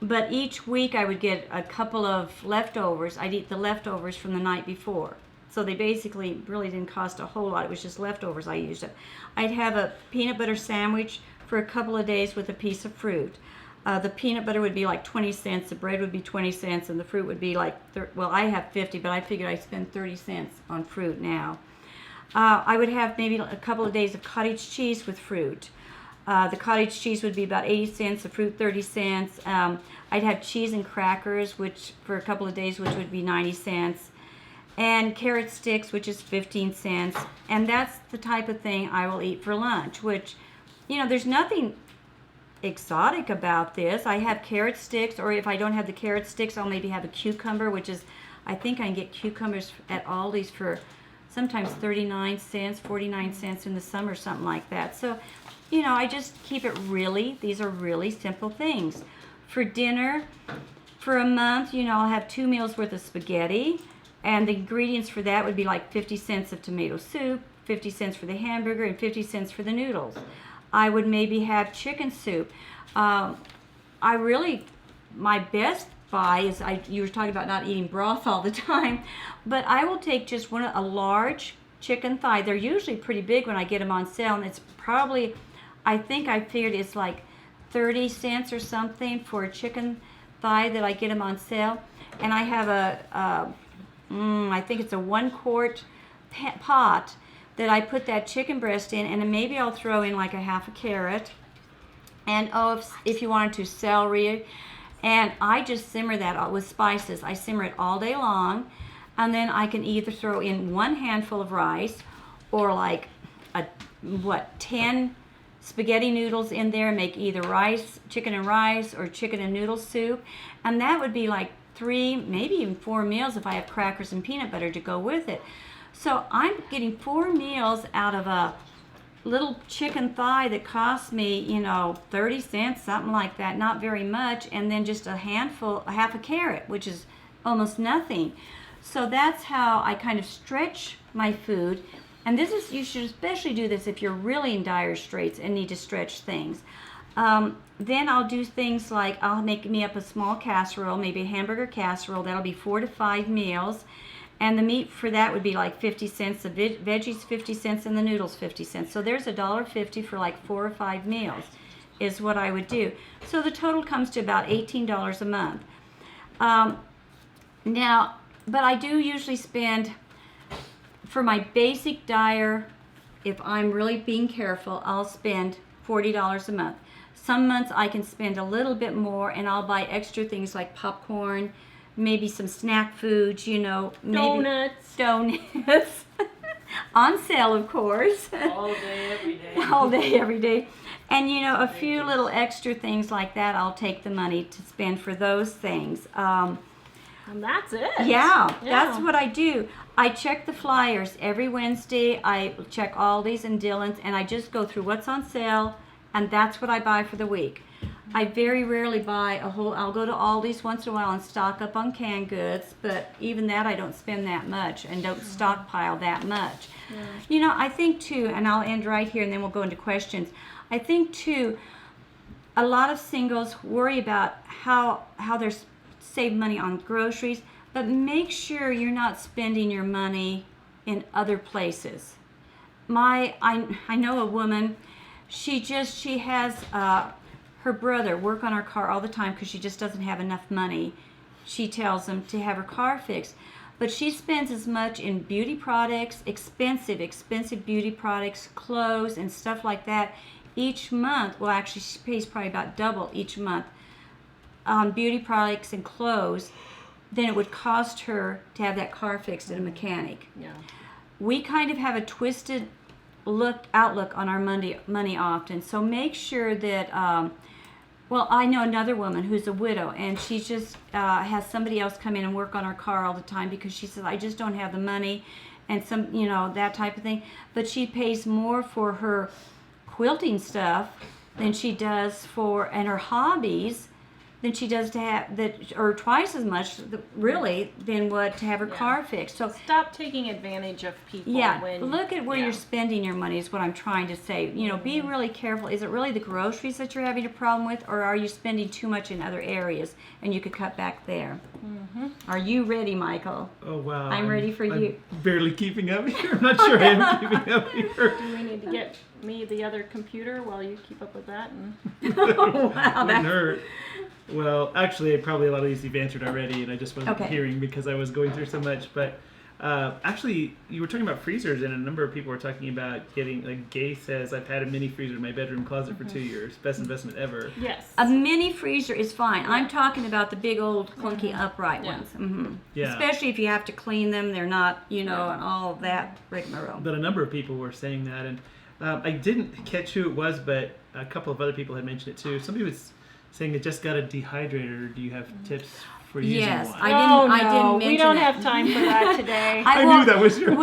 But each week I would get a couple of leftovers. I'd eat the leftovers from the night before. So they basically really didn't cost a whole lot. It was just leftovers I used up. I'd have a peanut butter sandwich for a couple of days with a piece of fruit. The peanut butter would be like 20 cents, the bread would be 20 cents, and the fruit would be like, well, I have 50, but I figured I'd spend 30 cents on fruit now. I would have maybe a couple of days of cottage cheese with fruit. The cottage cheese would be about 80 cents, the fruit 30 cents. I'd have cheese and crackers, which for a couple of days, which would be 90 cents. And carrot sticks, which is 15 cents. And that's the type of thing I will eat for lunch, which, you know, there's nothing exotic about this. I have carrot sticks, or if I don't have the carrot sticks, I'll maybe have a cucumber, which is, I think I can get cucumbers at Aldi's for sometimes 39 cents, 49 cents in the summer, something like that. So, you know, I just keep it these are really simple things. For dinner, for a month, you know, I'll have 2 meals worth of spaghetti, and the ingredients for that would be like 50 cents of tomato soup, 50 cents for the hamburger, and 50 cents for the noodles. I would maybe have chicken soup. My best buy is, you were talking about not eating broth all the time, but I will take just a large chicken thigh. They're usually pretty big when I get them on sale, and it's probably, I think I figured it's like 30 cents or something for a chicken thigh that I get them on sale. And I have I think it's a 1 quart pot that I put that chicken breast in, and then maybe I'll throw in like a half a carrot, and if you wanted to, celery, and I just simmer that with spices. I simmer it all day long, and then I can either throw in 1 handful of rice, or like 10 spaghetti noodles in there, and make either chicken and rice, or chicken and noodle soup, and that would be like 3, maybe even 4 meals if I have crackers and peanut butter to go with it. So I'm getting 4 meals out of a little chicken thigh that cost me, 30 cents, something like that, not very much, and then just a half a carrot, which is almost nothing. So that's how I kind of stretch my food. And you should especially do this if you're really in dire straits and need to stretch things. Then I'll do things like I'll make me up a small casserole, maybe a hamburger casserole. That'll be 4 to 5 meals. And the meat for that would be like 50 cents, the veggies 50 cents, and the noodles 50 cents. So there's $1.50 for like 4 or 5 meals. is what I would do. So the total comes to about $18 a month. Now, but I do usually spend, for my basic dyer, if I'm really being careful, I'll spend $40 a month. Some months I can spend a little bit more and I'll buy extra things like popcorn, maybe some snack foods, maybe donuts. On sale, of course. All day, every day. All day, every day. And a few little extra things like that, I'll take the money to spend for those things. And that's it. Yeah, that's what I do. I check the flyers every Wednesday. I check Aldi's and Dillon's, and I just go through what's on sale, and that's what I buy for the week. I very rarely buy I'll go to Aldi's once in a while and stock up on canned goods, but even that I don't spend that much and don't stockpile that much. Yeah. I think too, and I'll end right here and then we'll go into questions. I think too, a lot of singles worry about how they're save money on groceries, but make sure you're not spending your money in other places. I know a woman, she has her brother work on her car all the time because she just doesn't have enough money. She tells him to have her car fixed, but she spends as much in beauty products, expensive beauty products, clothes and stuff like that each month. Well, actually she pays probably about double each month on beauty products and clothes than it would cost her to have that car fixed at a mechanic. Yeah. We kind of have a twisted outlook on our money often. So make sure that, I know another woman who's a widow, and she just has somebody else come in and work on her car all the time because she says, I just don't have the money and that type of thing. But she pays more for her quilting stuff than she does and her hobbies than she does to have or twice as much really than what to have her car fixed. So stop taking advantage of people. Yeah, look at where you're spending your money is what I'm trying to say. Be really careful. Is it really the groceries that you're having a problem with, or are you spending too much in other areas and you could cut back there? Mm-hmm. Are you ready, Michael? Oh wow! I'm ready for you. Barely keeping up here. I'm not sure I am keeping up here. Do we need to get me the other computer while you keep up with that? Oh, wow, Wouldn't hurt. Well, actually, probably a lot of these you've answered already, and I just wasn't hearing because I was going through so much. But actually, you were talking about freezers, and a number of people were talking about getting, like Gay says, I've had a mini freezer in my bedroom closet for 2 years. Best investment ever. Yes. A mini freezer is fine. Yeah. I'm talking about the big old clunky upright ones. Mm-hmm. Yeah. Especially if you have to clean them, they're not, and all of that rigmarole. But a number of people were saying that, and I didn't catch who it was, but a couple of other people had mentioned it too. Somebody was saying it just got a dehydrator. Do you have tips for using one? Yes, I didn't mention we don't it. have time for that today. I knew that was your.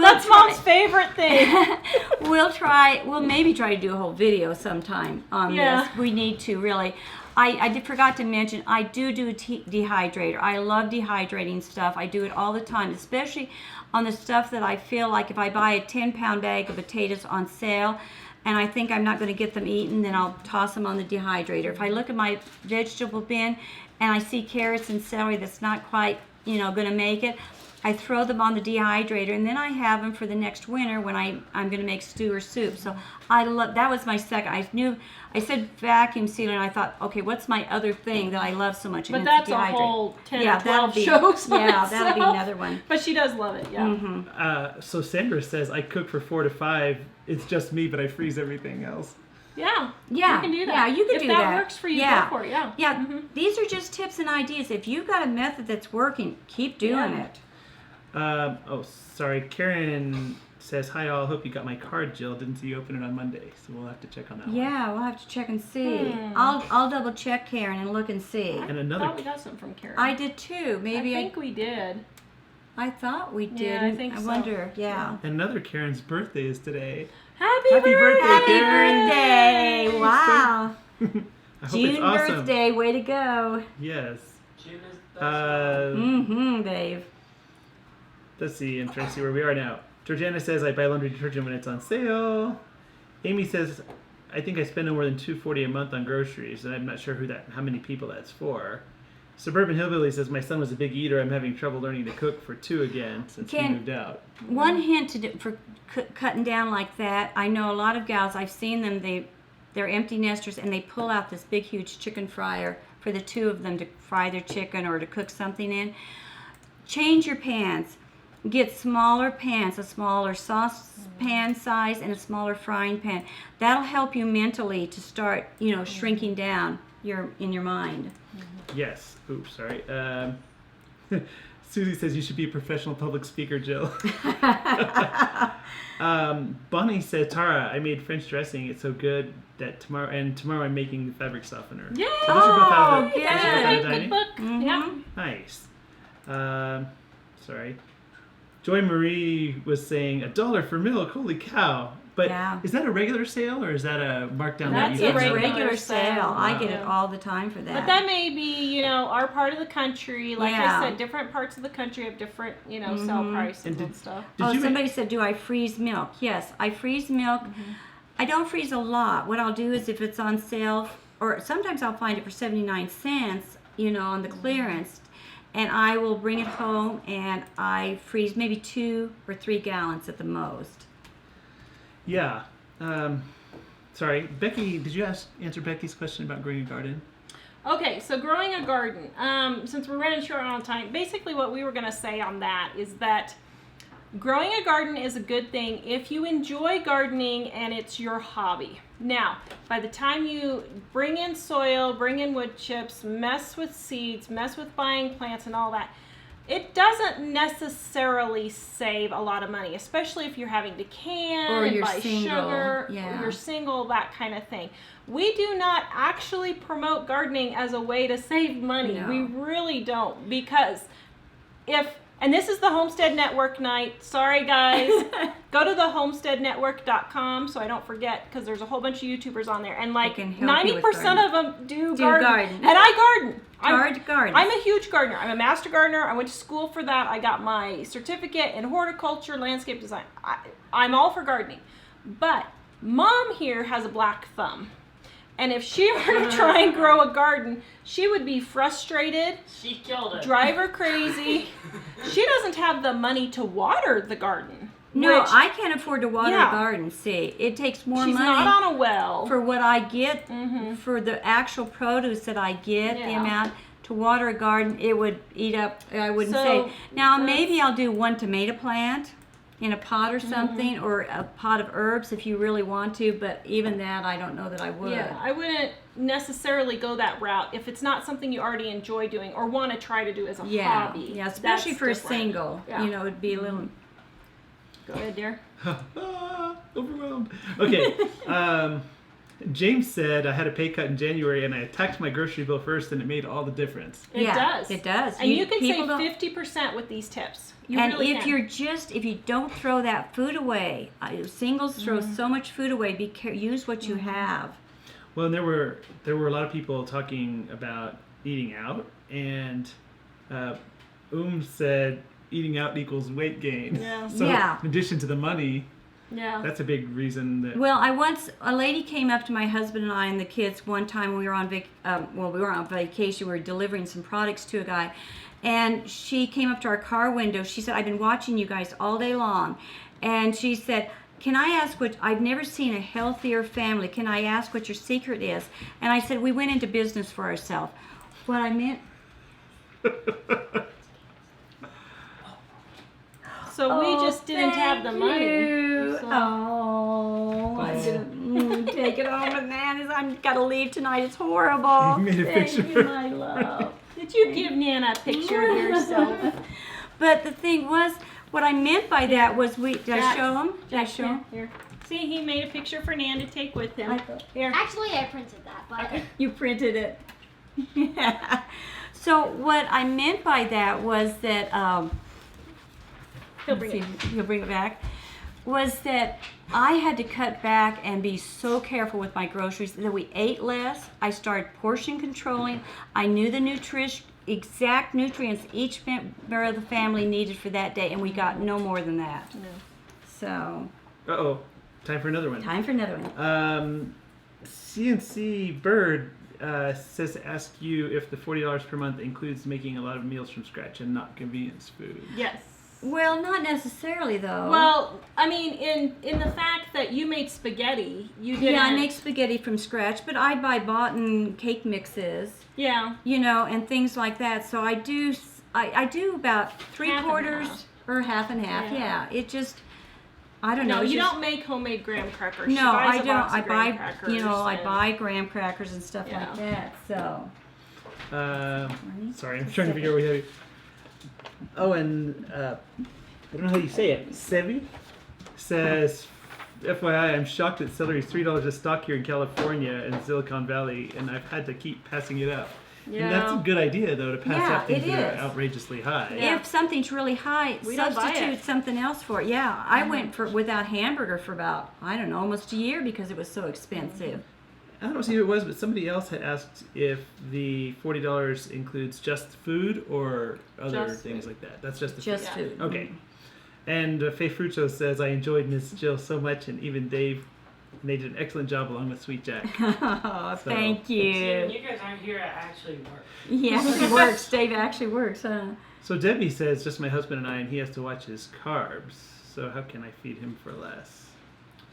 That's Mom's favorite thing. We'll maybe try to do a whole video sometime on this. We need to really. I forgot to mention, I do dehydrator. I love dehydrating stuff. I do it all the time, especially on the stuff that I feel like if I buy a 10-pound bag of potatoes on sale, and I think I'm not going to get them eaten, then I'll toss them on the dehydrator. If I look at my vegetable bin and I see carrots and celery that's not quite, going to make it, I throw them on the dehydrator, and then I have them for the next winter when I'm going to make stew or soup. So that was my second. I said vacuum sealer, and I thought, okay, what's my other thing that I love so much? But and that's it's a whole 10 or 12 shows. Yeah, that'll be another one. But she does love it, yeah. Mm-hmm. So Sandra says, I cook for 4 to 5. It's just me, but I freeze everything else. Yeah. Yeah. You can do that. Yeah, you can do that. If that works for you, go for it, yeah. Yeah, Mm-hmm. These are just tips and ideas. If you've got a method that's working, keep doing it. Sorry. Karen says, hi all, hope you got my card, Jill. Didn't see you open it on Monday, so we'll have to check on that one. Yeah, we'll have to check and see. I'll double check, Karen, and look and see. And I thought we got something from Karen. I did too. Maybe I think we did. I thought we did. Yeah, I think so. I wonder, yeah. Another Karen's birthday is today. Happy birthday! Happy Karen! birthday! Wow. I hope June it's awesome. birthday, way to go. Yes. June is the best. Mm-hmm, Dave. Let's see, I'm trying to see where we are now. Georgiana says, I buy laundry detergent when it's on sale. Amy says, I think I spend no more than $2.40 a month on groceries, and I'm not sure how many people that's for. Suburban Hillbilly says, my son was a big eater. I'm having trouble learning to cook for 2 again since he moved out. One hint for cutting down like that, I know a lot of gals, I've seen them, they're empty nesters, and they pull out this big, huge chicken fryer for the two of them to fry their chicken or to cook something in. Change your pans. Get smaller pans, a smaller saucepan size and a smaller frying pan. That'll help you mentally to start, shrinking down in your mind. Yes. Oops, sorry. Susie says you should be a professional public speaker, Jill. Bonnie said, Tara, I made French dressing. It's so good that tomorrow I'm making the fabric softener. Yeah. So those are both out of the, good. those are both out of the dining? Cookbook. Yeah. Nice. Sorry. Joy Marie was saying $1 for milk. Holy cow! But Yeah. is that a regular sale or is that a markdown? That's that a you It's have? regular sale. I get it Yeah. all the time for that. But that may be, our part of the country. Like Yeah. I said, different parts of the country have different, sell prices And and stuff. Did you somebody said, do I freeze milk? Yes, I freeze milk. I don't freeze a lot. What I'll do is if it's on sale, or sometimes I'll find it for 79 cents, on the clearance, and I will bring it home and I freeze maybe 2 or 3 gallons at the most. Yeah. Sorry, Becky. Did you answer Becky's question about growing a garden? Okay, so growing a garden. Since we're running short on time, basically what we were going to say on that is that growing a garden is a good thing if you enjoy gardening and it's your hobby. Now, by the time you bring in soil, bring in wood chips, mess with seeds, mess with buying plants and all that, it doesn't necessarily save a lot of money, especially if you're having to can Or and you're buy single, sugar, yeah. or you're single, that kind of thing. We do not actually promote gardening as a way to save money. No. We really don't, because and this is the Homestead Network night. Sorry, guys. Go to the homesteadnetwork.com so I don't forget, because there's a whole bunch of YouTubers on there. And like can help you with 90% of them do garden. garden. And I garden. Garden. I'm a huge gardener. I'm a master gardener. I went to school for that. I got my certificate in horticulture, landscape design. I'm all for gardening. But Mom here has a black thumb. And if she were to try and grow a garden, she would be frustrated, She killed it. drive her crazy. She doesn't have the money to water the garden. No, which I can't afford to water Yeah. a garden. See, it takes more she's money not on a well. for what I get, Mhm. for the actual produce that I get, the Yeah. amount to water a garden, it would eat up, I wouldn't So, say. Now, that's- maybe I'll do one tomato plant in a pot or something, or a pot of herbs if you really want to, but even that, I don't know that I would. Yeah, I wouldn't necessarily go that route if it's not something you already enjoy doing or want to try to do as a hobby. Yeah, especially That's for a different. single. Yeah. It'd be a little. Go ahead, dear. Overwhelmed. Okay. James said I had a pay cut in January and I attacked my grocery bill first and it made all the difference. It does. It does. And you can people save don't- 50% with these tips. You and really if can. if you don't throw that food away, singles throw Mm-hmm. so much food away. Use what you have. Well, and there were a lot of people talking about eating out, and said eating out equals weight gain. Yeah. So Yeah. in addition to the money, Yeah. that's a big reason that. Well, a lady came up to my husband and I and the kids one time when we were on we were on vacation. We were delivering some products to a guy, and she came up to our car window. She said, "I've been watching you guys all day long," and she said, "Can I ask I've never seen a healthier family. Can I ask what your secret is?" And I said, "We went into business for ourselves." What I meant. So we just didn't have the money. You. So- Oh, I didn't take it home with Nana's. I've got to leave tonight. It's horrible. You made a Thank picture. you, my love. Did you give Nana a picture of yourself? But the thing was, what I meant by that was did I show him? Did I show him? Here. See, he made a picture for Nan to take with him. Here. Actually, I printed that, but You printed it. Yeah. So what I meant by that was that He'll bring it. He'll bring it back. Was that I had to cut back and be so careful with my groceries that we ate less. I started portion controlling. I knew the exact nutrients each member of the family needed for that day, and we got no more than that. No. So, Uh-oh. Time for another one. time for another one. CNC Bird says to ask you if the $40 per month includes making a lot of meals from scratch and not convenience food. Yes. Well, not necessarily though. Well, I mean, in the fact that you made spaghetti, you didn't. Yeah, I make spaghetti from scratch, but I buy bought-in cake mixes, Yeah. and things like that. So I do about Half and 3/4 half. or half and half. Yeah. It just, I don't know. No, it's you just- don't make homemade graham crackers. She No, buys I a don't. box I of graham buy, crackers I and- buy graham crackers and stuff Yeah. like that. So. Sorry, I'm trying to figure out what we have. Oh, and I don't know how you say it. Sevi says, FYI, I'm shocked that celery is $3 a stalk here in California and Silicon Valley, and I've had to keep passing it up. Yeah. And that's a good idea, though, to pass Yeah, up things it that is. are outrageously high. Yeah. If something's really high, We don't buy substitute it. something else for it. Yeah, I went without hamburger for about, I don't know, almost a year because it was so expensive. I don't see who it was, but somebody else had asked if the $40 includes just food or other Just things food. like that. That's just the Just food. food. Okay. And Faye Frucho says, I enjoyed Miss Jill so much, and even Dave, and they did an excellent job along with Sweet Jack. Oh, So- thank See, when you. you guys aren't here, it actually works. He actually works. Dave actually works, huh? So Debbie says, just my husband and I, and he has to watch his carbs. So how can I feed him for less?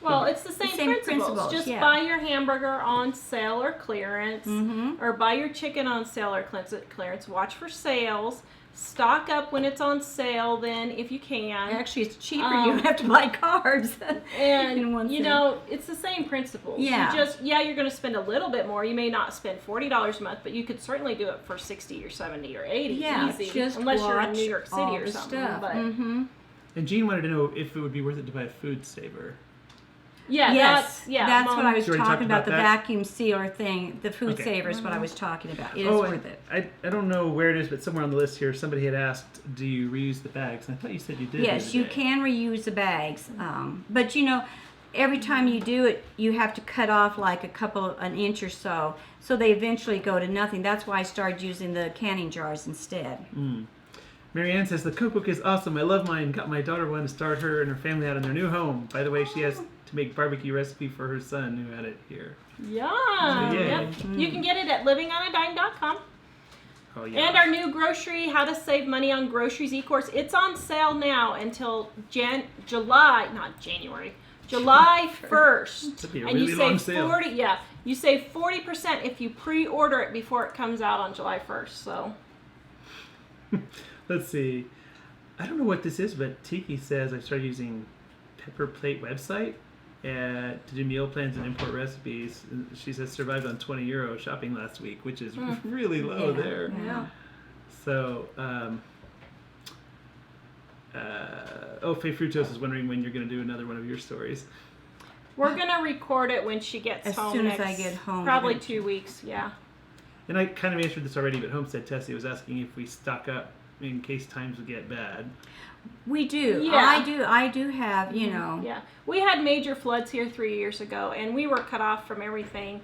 Well, it's the same, same principles. principles, Just yeah. buy your hamburger on sale or clearance, Mm-hmm. or buy your chicken on sale or clearance. Watch for sales. Stock up when it's on sale, then if you can. Actually, it's cheaper. You don't have to buy carbs. in one And thing. it's the same principles. Yeah. You're going to spend a little bit more. You may not spend $40 a month, but you could certainly do it for 60 or 70 or 80 Yeah, easy, just unless you're in watch New York City all or the something. stuff. But Mm-hmm. And Jean wanted to know if it would be worth it to buy a food saver. yeah, Yes, that's Mom, what I was You already talking talked about, about the that? vacuum sealer thing. The food Okay. saver is what I was talking about. It is and worth it. I don't know where it is, but somewhere on the list here, somebody had asked, do you reuse the bags? And I thought you said you did. the Yes, other you day. can reuse the bags, but every time you do it, you have to cut off like an inch or so they eventually go to nothing. That's why I started using the canning jars instead. Marianne says, the cookbook is awesome. I love mine. Got my daughter one to start her and her family out in their new home. By the way, she has to make barbecue recipe for her son who had it here. Yum. So, yay. Yep. You can get it at livingonadime.com. Oh, yeah. And our new grocery, How to Save Money on Groceries Ecourse, it's on sale now until July 1st. That'd be a And you really long save sale. 40, yeah, you save 40% if you pre-order it before it comes out on July 1st. So Let's see. I don't know what this is, but Tiki says I started using Pepper Plate website to do meal plans and import recipes. And she says survived on €20 shopping last week, which is really low Yeah. there. yeah. So, Faye Fructos is wondering when you're going to do another one of your stories. We're gonna record it when she gets As home. soon as next, I get home. Probably 2 weeks. Yeah. And I kind of answered this already, but Homestead Tessie was asking if we stock up in case times would get bad. We do. Yeah. I do have, Yeah, we had major floods here 3 years ago, and we were cut off from everything.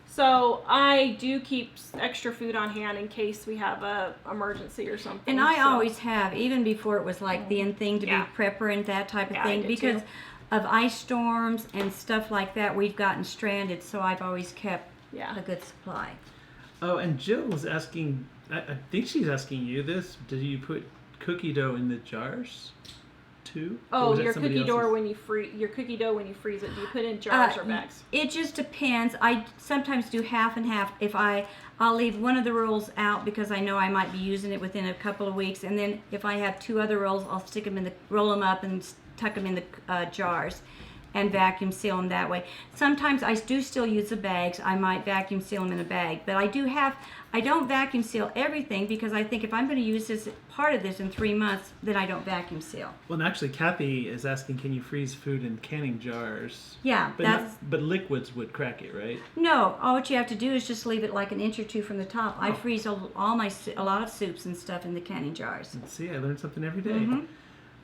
So I do keep extra food on hand in case we have a emergency or something. And I so. always have, even before it was like the in thing to Yeah. be prepper and that type of Yeah, I thing, did because too. of ice storms and stuff like that, we've gotten stranded. So I've always kept Yeah. a good supply. Oh, and Jill was asking, I think she's asking you this, do you put cookie dough in the jars too? Or Oh, was that your somebody cookie dough else's? when you freeze it, do you put it in jars or bags? It just depends. I sometimes do half and half. I'll leave one of the rolls out because I know I might be using it within a couple of weeks, and then if I have 2 other rolls, I'll roll them up and tuck them in the jars and vacuum seal them that way. Sometimes I do still use the bags. I might vacuum seal them in a bag, but I don't vacuum seal everything because I think if I'm going to use part of this in 3 months, then I don't vacuum seal. Well, and actually, Kathy is asking, can you freeze food in canning jars? Yeah, But liquids would crack it, right? No, all what you have to do is just leave it like an inch or 2 from the top. I freeze a lot of soups and stuff in the canning jars. Let's see, I learned something every day. Mm-hmm.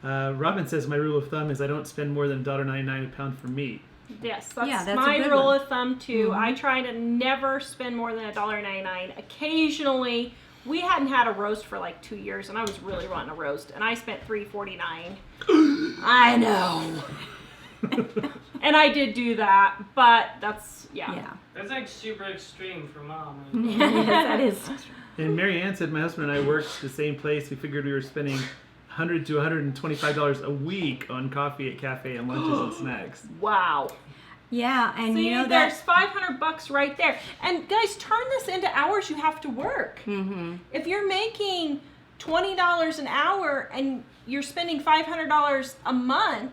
Robin says my rule of thumb is I don't spend more than $1.99 a pound for meat. Yes, that's, Yeah, that's a my good rule one. of thumb too. I try to never spend more than $1.99. Occasionally, we hadn't had a roast for like 2 years, and I was really wanting a roast, and I spent $3.49. I know. And I did do that, but that's Yeah. That's like super extreme for mom. Yes, that is. And Mary Ann said my husband and I worked the same place. We figured we were spending $100 to $125 a week on coffee at cafe and lunches and snacks. Wow. Yeah, and See, you know there's that. $500 right there. And guys, turn this into hours you have to work. Mm-hmm. If you're making $20 an hour and you're spending $500 a month,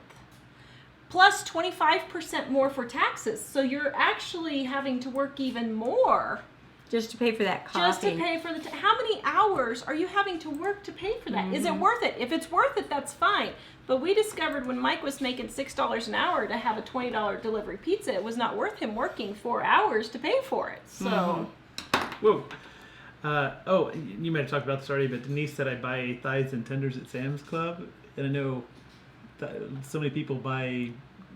plus 25% more for taxes, so you're actually having to work even more Just to pay for that coffee. just to pay for the. How many hours are you having to work to pay for that? Is it worth it? If it's worth it, that's fine. But we discovered when Mike was making $6 an hour to have a $20 delivery pizza, it was not worth him working 4 hours to pay for it. So, Whoa. Oh, you might have talked about this already, but Denise said I buy thighs and tenders at Sam's Club, and I know so many people buy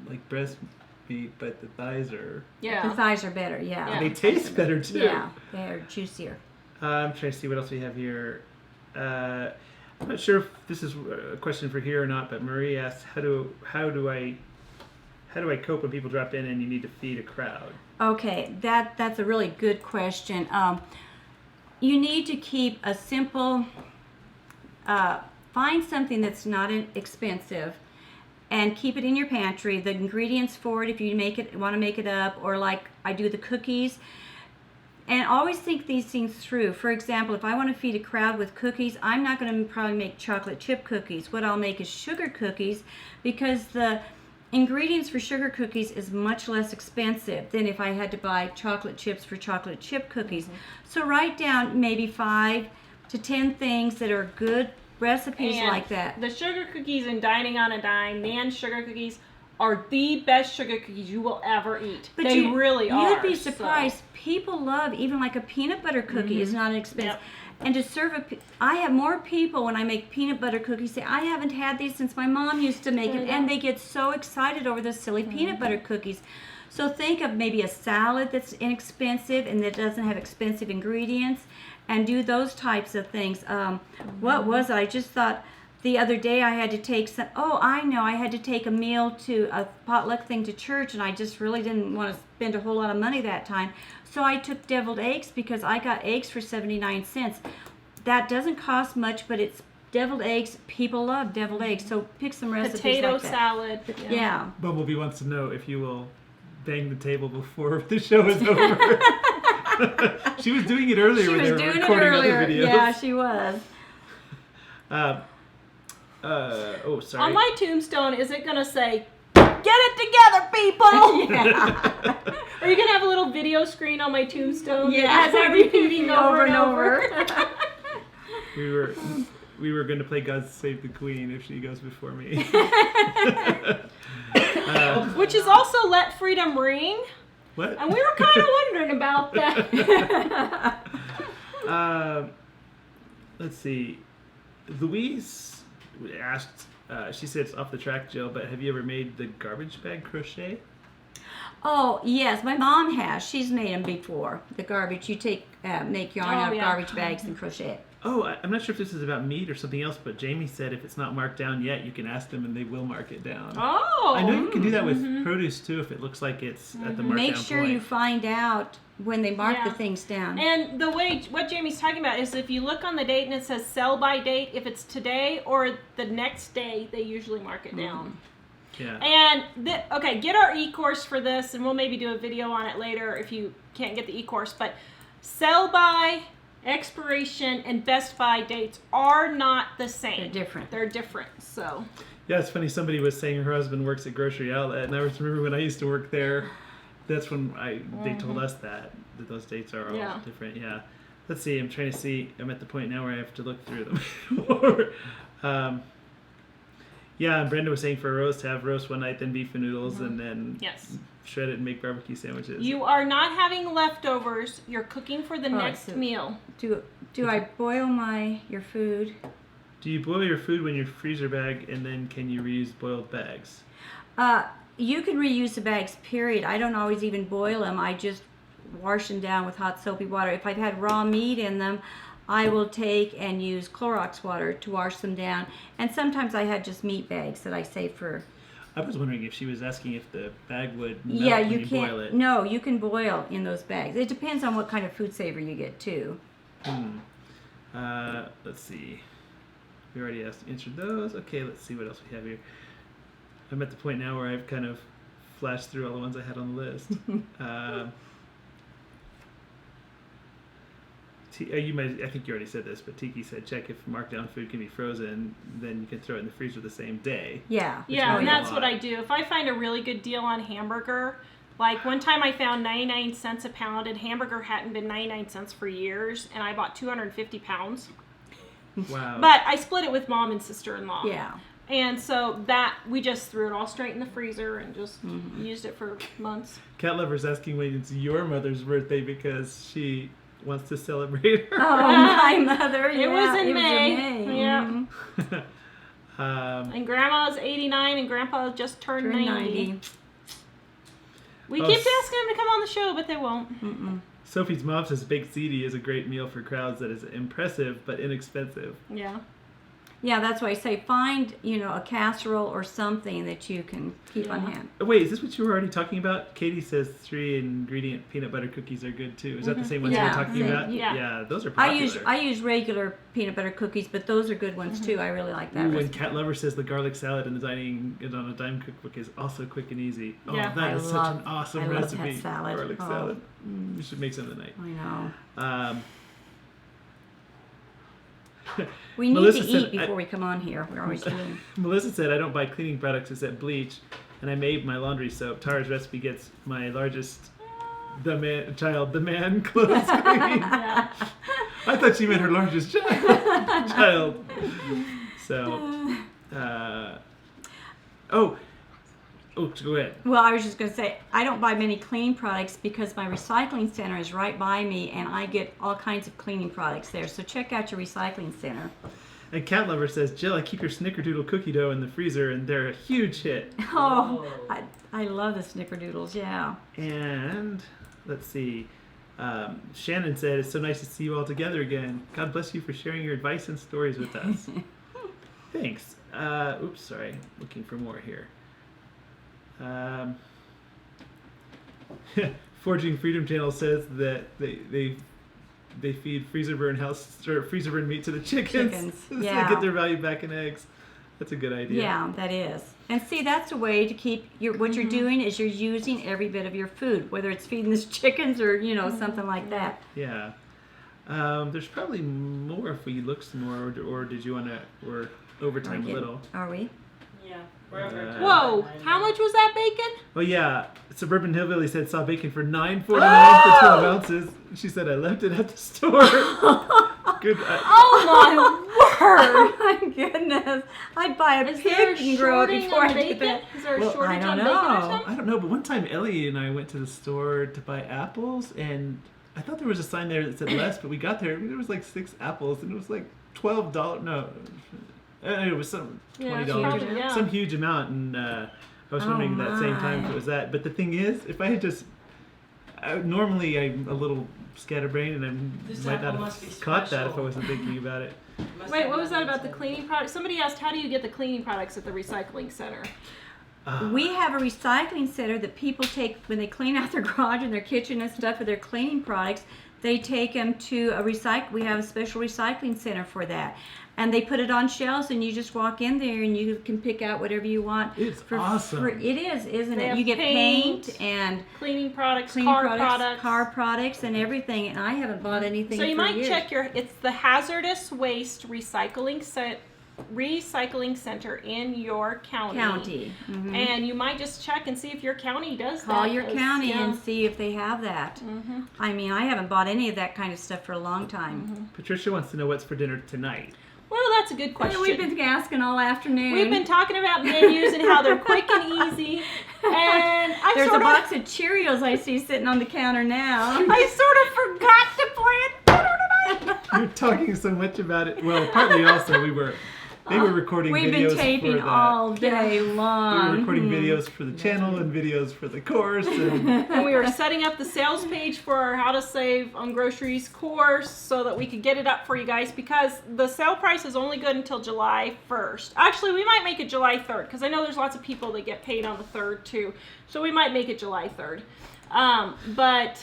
like breast meat, but the thighs are yeah. The thighs are better, yeah. they taste better too. Yeah, they're juicier. I'm trying to see what else we have here. I'm not sure if this is a question for here or not, but Marie asked, how do I cope when people drop in and you need to feed a crowd? Okay, that's a really good question. You need to keep a simple, find something that's not expensive and keep it in your pantry. The ingredients for it, if you want to make it up, or like I do the cookies. And always think these things through. For example, if I want to feed a crowd with cookies, I'm not going to probably make chocolate chip cookies. What I'll make is sugar cookies, because the ingredients for sugar cookies is much less expensive than if I had to buy chocolate chips for chocolate chip cookies. So write down maybe 5 to 10 things that are good recipes And like that. the sugar cookies in Dining on a Dime, Nan's sugar cookies, are the best sugar cookies you will ever eat. But they really are. You'd be surprised. People love even like a peanut butter cookie is not expensive. Yep. And to serve I have more people when I make peanut butter cookies say, I haven't had these since my mom used to make it. And they get so excited over the silly peanut butter cookies. So think of maybe a salad that's inexpensive and that doesn't have expensive ingredients, and do those types of things. What was it? I just thought the other day I had to take I had to take a meal to a potluck thing to church, and I just really didn't want to spend a whole lot of money that time. So I took deviled eggs because I got eggs for 79 cents. That doesn't cost much, but it's deviled eggs. People love deviled eggs, so pick some recipes potato like that. salad. Yeah. Bumblebee wants to know if you will bang the table before the show is over. She was doing it earlier She when they was were doing it recording earlier. other videos. Yeah, she was. Sorry. On my tombstone, is it going to say, "Get it together, people"? Yeah. Are you going to have a little video screen on my tombstone Yeah. that has it repeating over and over? We were going to play God Save the Queen if she goes before me. Which is also Let Freedom Ring. What? And we were kind of wondering about that. Let's see. Louise asked, she said it's off the track, Jill, but have you ever made the garbage bag crochet? Oh, yes, my mom has. She's made them before. The garbage, you make yarn out of garbage bags and crochet it. Oh, I'm not sure if this is about meat or something else, but Jamie said if it's not marked down yet, you can ask them and they will mark it down. Oh. I know you can do that with produce too if it looks like it's at the markdown Make sure point. you find out when they mark Yeah. the things down. And what Jamie's talking about is if you look on the date and it says sell by date, if it's today or the next day, they usually mark it down. Yeah. And, get our Ecourse for this, and we'll maybe do a video on it later if you can't get the Ecourse, but sell by, expiration, and best by dates are not the same. They're different. They're different, so. Yeah, it's funny. Somebody was saying her husband works at Grocery Outlet, and I remember when I used to work there. That's when they told us that those dates are all different. Yeah. Let's see. I'm trying to see. I'm at the point now where I have to look through them. Yeah, and Brenda was saying for a roast, have roast one night, then beef and noodles, and then shred it and make barbecue sandwiches. You are not having leftovers. You're cooking for the next meal. Do I boil your food? Do you boil your food when your freezer bag, and then can you reuse boiled bags? You can reuse the bags, period. I don't always even boil them. I just wash them down with hot soapy water. If I've had raw meat in them, I will take and use Clorox water to wash them down. And sometimes I had just meat bags that I save for. I was wondering if she was asking if the bag would melt when you boil it. No, you can boil in those bags. It depends on what kind of food saver you get too. Let's see. We already answered those. Okay, let's see what else we have here. I'm at the point now where I've kind of flashed through all the ones I had on the list. I think you already said this, but Tiki said check if markdown food can be frozen, then you can throw it in the freezer the same day. Yeah. Yeah, and might be a that's what lot. I do. If I find a really good deal on hamburger, like one time I found 99 cents a pound, and hamburger hadn't been 99 cents for years, and I bought 250 pounds. Wow. But I split it with mom and sister-in-law. Yeah. And so that, we just threw it all straight in the freezer and just used it for months. Cat Lover's asking when it's your mother's birthday because she wants to celebrate her. Oh, my mother. It was in May. Yeah. Mhm. And Grandma's 89 and Grandpa just turned 90. We keep asking them to come on the show, but they won't. Mm-mm. Sophie's mom says baked ziti is a great meal for crowds that is impressive but inexpensive. Yeah. Yeah, that's why I say find, a casserole or something that you can keep on hand. Oh, wait, is this what you were already talking about? Katie says 3-ingredient peanut butter cookies are good too. Is that the same ones you were Yeah, talking same, about? yeah. Those are I popular. use regular peanut butter cookies, but those are good ones too. I really like that Ooh, and recipe. Cat Lover says the garlic salad in the dining on a dime cookbook is also quick and easy. Oh, Yeah. that is such an I awesome love that recipe. salad. Garlic Oh. salad. You should make some tonight. I know. We need Melissa to said, eat before we come on here. We're always doing. Melissa said, I don't buy cleaning products except bleach, and I made my laundry soap. Tara's recipe gets my largest the man clothes clean. Yeah. I thought she meant her largest child. So, go ahead. Well, I was just going to say, I don't buy many cleaning products because my recycling center is right by me, and I get all kinds of cleaning products there. So check out your recycling center. And Cat Lover says, Jill, I keep your snickerdoodle cookie dough in the freezer, and they're a huge hit. Oh, I love the snickerdoodles, yeah. And let's see. Shannon said, it's so nice to see you all together again. God bless you for sharing your advice and stories with us. Thanks. Oops, sorry. Looking for more here. Forging Freedom Channel says that they feed freezer burn meat to the chickens so they yeah. get their value back in eggs. That's a good idea. Yeah, that is. And see, that's a way to keep what you're doing is you're using every bit of your food, whether it's feeding the chickens or something like that. Yeah. There's probably more if we look some more, or did you want to, or overtime a little? Are we? Yeah. Wherever. Whoa, how much was that bacon? Oh yeah, Suburban Hillbilly said saw bacon for $9.49 for 12 ounces. She said I left it at the store. Good. Oh my word! Oh my goodness! I'd buy a Is there a pig and grow it shortage before on I did bacon? that. Is there a Well, shortage I on don't bacon or know. something? I don't know, but one time Elly and I went to the store to buy apples, and I thought there was a sign there that said less, but we got there, there was like 6 apples, and it was like $12. No, it was some $20, probably, yeah. some huge amount, and I was wondering at that same time if it was that. But the thing is, if I had just normally I'm a little scatterbrained, and I This might apple not must be have caught that if I special. wasn't thinking about it. Wait, what was that about the cleaning products? Somebody asked, how do you get the cleaning products at the recycling center? We have a recycling center that people take when they clean out their garage and their kitchen and stuff with their cleaning products. They take them to a We have a special recycling center for that, and they put it on shelves, and you just walk in there and you can pick out whatever you want. It's for awesome. free. It is, isn't They it? have You get paint and Cleaning products, cleaning car products, car products, and everything. And I haven't bought anything. So you for might years. check it's the Hazardous Waste Recycling Center in your county. Mhm. And you might just check and see if your county does Call that. your 'cause, county yeah. and see if they have that. Mhm. I mean, I haven't bought any of that kind of stuff for a long time. Patricia wants to know what's for dinner tonight. Well, that's a good question. We've been asking all afternoon. We've been talking about menus and how they're quick and easy. And There's a box of Cheerios I see sitting on the counter now. I sort of forgot to plan dinner tonight. You're talking so much about it. Well, partly also they were recording We've videos been taping for the, all day long. we were recording videos for the channel and videos for the course. And And we were setting up the sales page for our How to Save on Groceries course so that we could get it up for you guys, because the sale price is only good until July 1st. Actually, we might make it July 3rd because I know there's lots of people that get paid on the 3rd too. So we might make it July 3rd. But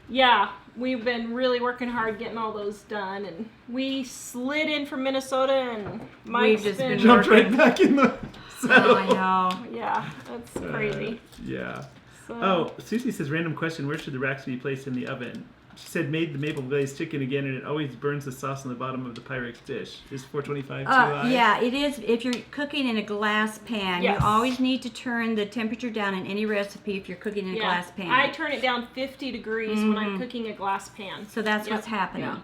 yeah, we've been really working hard getting all those done, and we slid in from Minnesota, and Mike's just been been Jumped right back in the saddle. Oh, I know. yeah, that's crazy. Yeah. So, Oh, Susie says, random question, where should the racks be placed in the oven? She said made the maple glazed chicken again, and it always burns the sauce on the bottom of the Pyrex dish. Is 425 too high? Yeah, it is. If you're cooking in a glass pan, Yes. you always need to turn the temperature down in any recipe if you're cooking in a glass pan. I turn it down 50 degrees when I'm cooking a glass pan. So that's Yep. what's happening.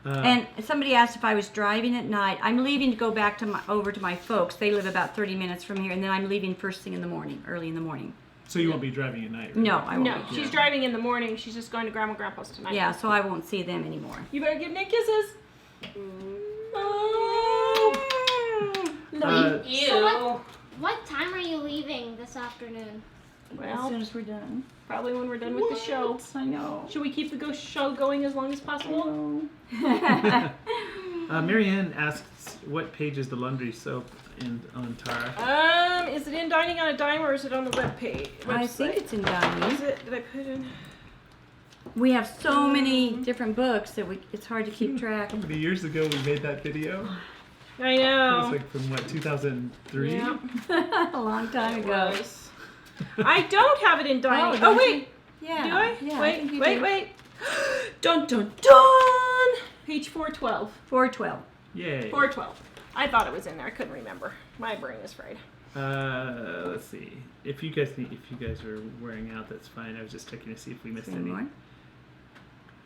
Yeah. And somebody asked if I was driving at night. I'm leaving to go back to over to my folks. They live about 30 minutes from here, and then I'm leaving first thing in the morning, early in the morning. So you won't be driving at night, right? No, I won't. No, she's driving in the morning. She's just going to Grandma and Grandpa's tonight. Yeah, so I won't see them anymore. You better give Nick kisses. Oh. Ew. So what time are you leaving this afternoon? As Well, soon as we're done. probably when we're done with the show. I know. Should we keep the show going as long as possible? Marianne asks, what page is the laundry soap on Tara? Is it in Dining on a Dime or is it on the webpage? I think it's in Is dining. it? Did I put in? We have so many different books that it's hard to keep track. How many years ago we made that video? I It know. was like from what, 2003? Yeah, A long time it ago. was. I don't have it in Dining. Oh, Oh, wait. Yeah. Do I? Yeah, I wait, think you wait, do. wait. Dun dun dun! Page 412. 412. Yay. 412. I thought it was in there. I couldn't remember. My brain is fried. Let's see. If you guys are wearing out, that's fine. I was just checking to see if we missed Any any. more?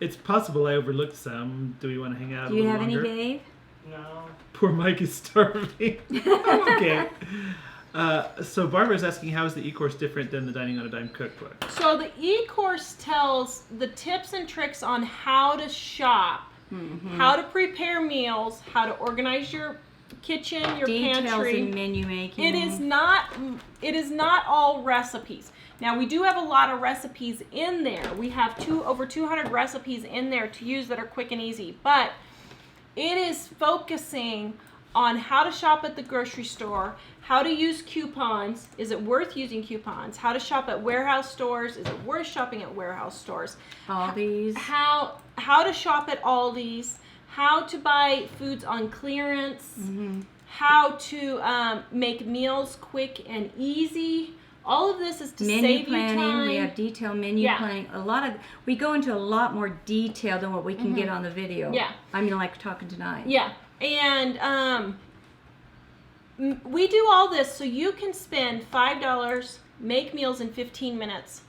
It's possible I overlooked some. Do we want to hang out Do a you little have any, longer? Dave? No. Poor Mike is starving. Okay. So Barbara's asking, how is the Ecourse different than the Dining on a Dime cookbook? So the Ecourse tells the tips and tricks on how to shop, how to prepare meals, how to organize your kitchen, your Details pantry. in menu making. It is not all recipes. Now we do have a lot of recipes in there. We have over 200 recipes in there to use that are quick and easy, but it is focusing on how to shop at the grocery store, how to use coupons, is it worth using coupons, how to shop at warehouse stores, is it worth shopping at warehouse stores, All these. how to shop at Aldi's, how to buy foods on clearance, how to make meals quick and easy. All of this is to Menu save planning. you time. We have detailed menu Yeah. planning. We go into a lot more detail than what we can get on the video. Yeah. I mean, like talking tonight. Yeah, and we do all this so you can spend $5, make meals in 15 minutes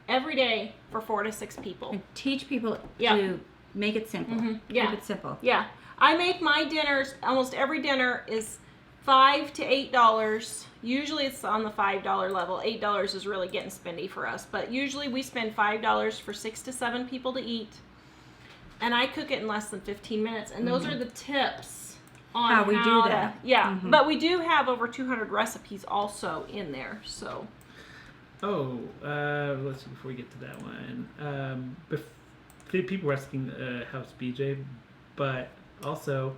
every day for 4 to 6 people. And teach people Yeah. to make it simple. Yeah. Keep it simple. Yeah, I make my dinners, almost every dinner is $5 to $8. Usually it's on the $5 level. $8 is really getting spendy for us, but usually we spend $5 for 6 to 7 people to eat. And I cook it in less than 15 minutes. And those are the tips on How we do to- that. Yeah, but we do have over 200 recipes also in there. So Oh, let's see, before we get to that one. People were asking how's BJ, but also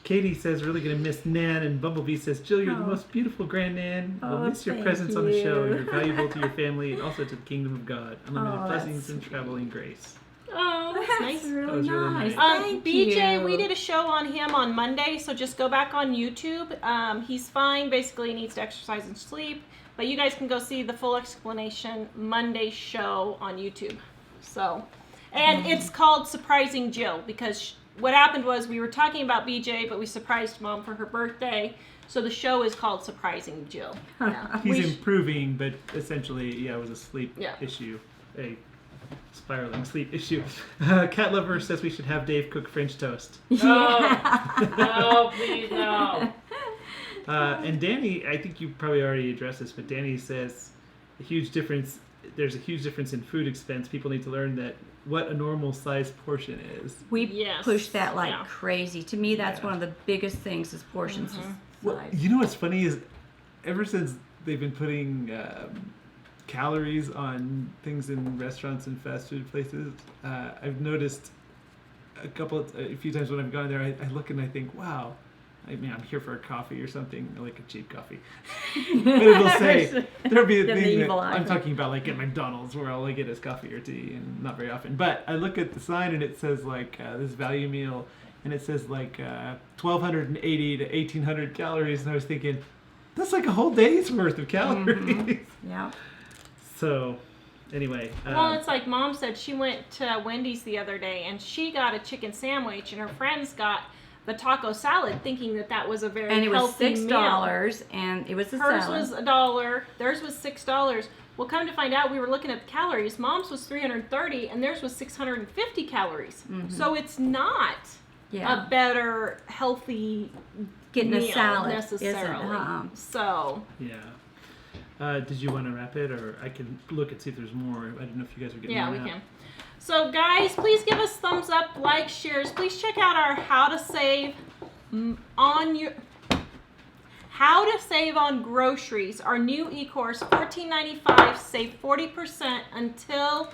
Katie says really gonna miss Nan, and Bumblebee says, Jill, you're the most beautiful grand Nan. We'll Oh, miss your thank presence on the show. you. You're valuable to your family and also to the kingdom of God. Unlimited Oh, blessings that's and traveling grace. oh, that's nice. Really That was really nice. nice. Thank BJ, you. we did a show on him on Monday, so just go back on YouTube. He's fine. Basically, he needs to exercise and sleep. But you guys can go see the full explanation Monday show on YouTube. So, and it's called Surprising Jill because what happened was we were talking about BJ, but we surprised Mom for her birthday. So the show is called Surprising Jill. Yeah. He's We sh- improving, but essentially, yeah, it was a sleep Yeah. issue. A spiraling sleep issue. Cat Lover says we should have Dave cook French toast. No. No, please, no. And Danny, I think you probably already addressed this, but Danny says a huge difference. There's a huge difference in food expense. People need to learn that what a normal size portion is. We Yes. push that like Yeah. crazy. To me, that's Yeah. one of the biggest things is portions Well, size. you know what's funny is ever since they've been putting calories on things in restaurants and fast food places, I've noticed a few times when I've gone there, I look and I think, wow, I mean, I'm here for a coffee or something, like a cheap coffee. But it'll say, there'll be a The thing that evil eye. I'm talking about, like at McDonald's, where all I get is coffee or tea, and not very often. But I look at the sign and it says like this value meal, and it says like 1,280 to 1,800 calories, and I was thinking, that's like a whole day's worth of calories. Yeah. So, anyway. Well, it's like Mom said, she went to Wendy's the other day and she got a chicken sandwich, and her friends got the taco salad, thinking that was a very And it was healthy $6, meal. and it was a Hers salad. was $1. Theirs was $6. Well, come to find out, we were looking at the calories. Mom's was 330, and theirs was 650 calories. So it's not Yeah. a better healthy Getting a meal salad necessarily. isn't, So Yeah. Did you want to wrap it, or I can look and see if there's more? I don't know if you guys are getting yeah, more we now. can. So guys, please give us thumbs up, like, shares. Please check out our how to save on groceries. Our new Ecourse, $14.95. Save 40% until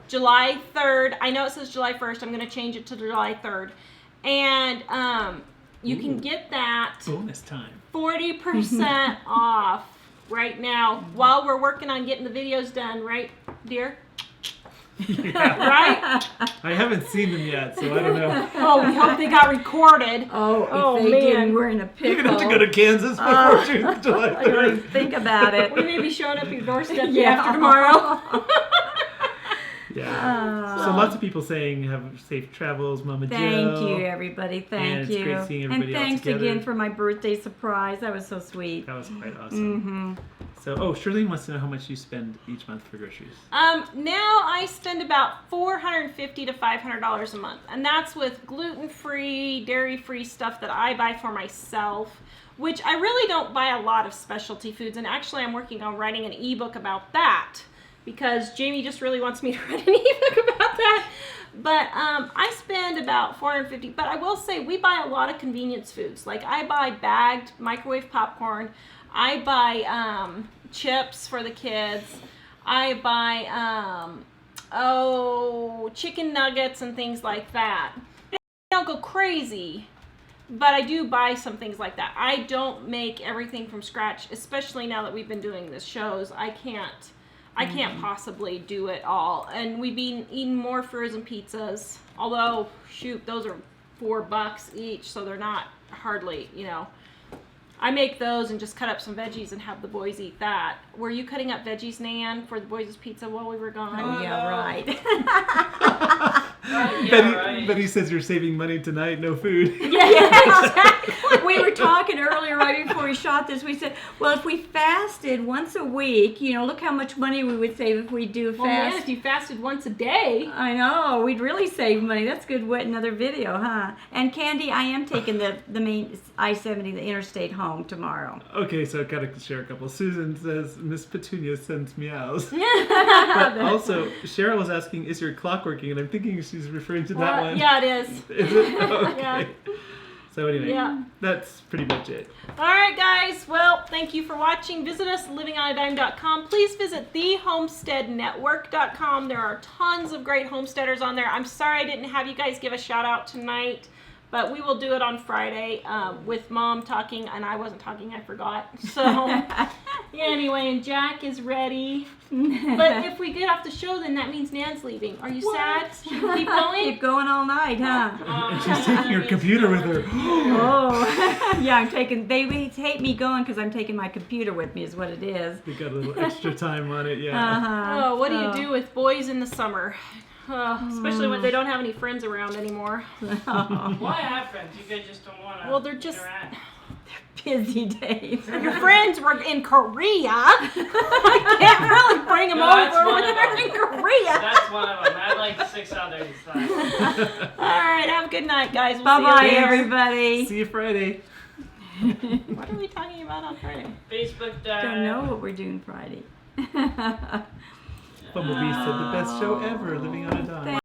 July 3rd. I know it says July 1st. I'm going to change it to July 3rd. And you can get that Bonus time. 40% off right now while we're working on getting the videos done, right, dear? Yeah. Right? I haven't seen them yet, so I don't know. Oh, we hope they got recorded. Oh, if they man. didn't, we're in a You're pickle. going to have to go to Kansas before June, July I don't 3rd. even think about it. We may be showing up at your doorstep Yeah. after tomorrow. Yeah. So lots of people saying have safe travels, Mama Joe. Thank you, everybody. Thank And it's you. great seeing everybody and all thanks together. again for my birthday surprise. That was so sweet. That was quite awesome. So, Shirlene wants to know how much you spend each month for groceries. Now I spend about $450 to $500 a month, and that's with gluten-free, dairy-free stuff that I buy for myself, which I really don't buy a lot of specialty foods, and actually I'm working on writing an ebook about that, because Jamie just really wants me to write an ebook about that. But I spend about $450, but I will say we buy a lot of convenience foods. Like I buy bagged microwave popcorn, I buy chips for the kids, I buy chicken nuggets and things like that. I don't go crazy, but I do buy some things like that. I don't make everything from scratch, especially now that we've been doing this shows. I can't possibly do it all. And we've been eating more frozen pizzas, although shoot, those are $4 each, so they're not hardly, I make those and just cut up some veggies and have the boys eat that. Were you cutting up veggies, Nan, for the boys' pizza while we were gone? Oh, yeah, right. Betty says you're saving money tonight, no food. Yeah, exactly. We were talking earlier, right before we shot this, we said, well, if we fasted once a week, look how much money we would save if we do Well, man, fast. if you fasted once a day. I know, we'd really save money. That's good. Another video, huh? And Candy, I am taking the main I-70, the interstate home tomorrow. Okay, so I gotta share a couple. Susan says Miss Petunia sends meows. But also, Cheryl was asking, is your clock working? And I'm thinking she's referring to that one. Yeah, it is. Is it? Oh, okay. Yeah. So anyway, Yeah. that's pretty much it. All right, guys. Well, thank you for watching. Visit us at livingonadime.com. Please visit thehomesteadnetwork.com. There are tons of great homesteaders on there. I'm sorry I didn't have you guys give a shout out tonight, but we will do it on Friday with Mom talking, and I wasn't talking. I forgot. So anyway, and Jack is ready. But if we get off the show, then that means Nan's leaving. Are you sad? Should we keep going? Keep going all night, huh? And she's taking her computer with her. Oh, yeah, I'm taking, they hate me going because I'm taking my computer with me is what it is. We got a little extra time on it, yeah. Uh-huh. Oh, what do you do with boys in the summer? Especially when they don't have any friends around anymore. Well, I have friends. You guys just don't want to. Well, they're just Busy days. your friends were in Korea. I can't really bring them No, that's over one when of they're them. in Korea. That's one of them. I had like 6 others. All right, have a good night, guys. We'll Bye-bye, see you later. everybody. See you Friday. What are we talking about on Friday? Facebook Don't know what we're doing Friday. Bumblebee said the best show ever, Living on a Dime.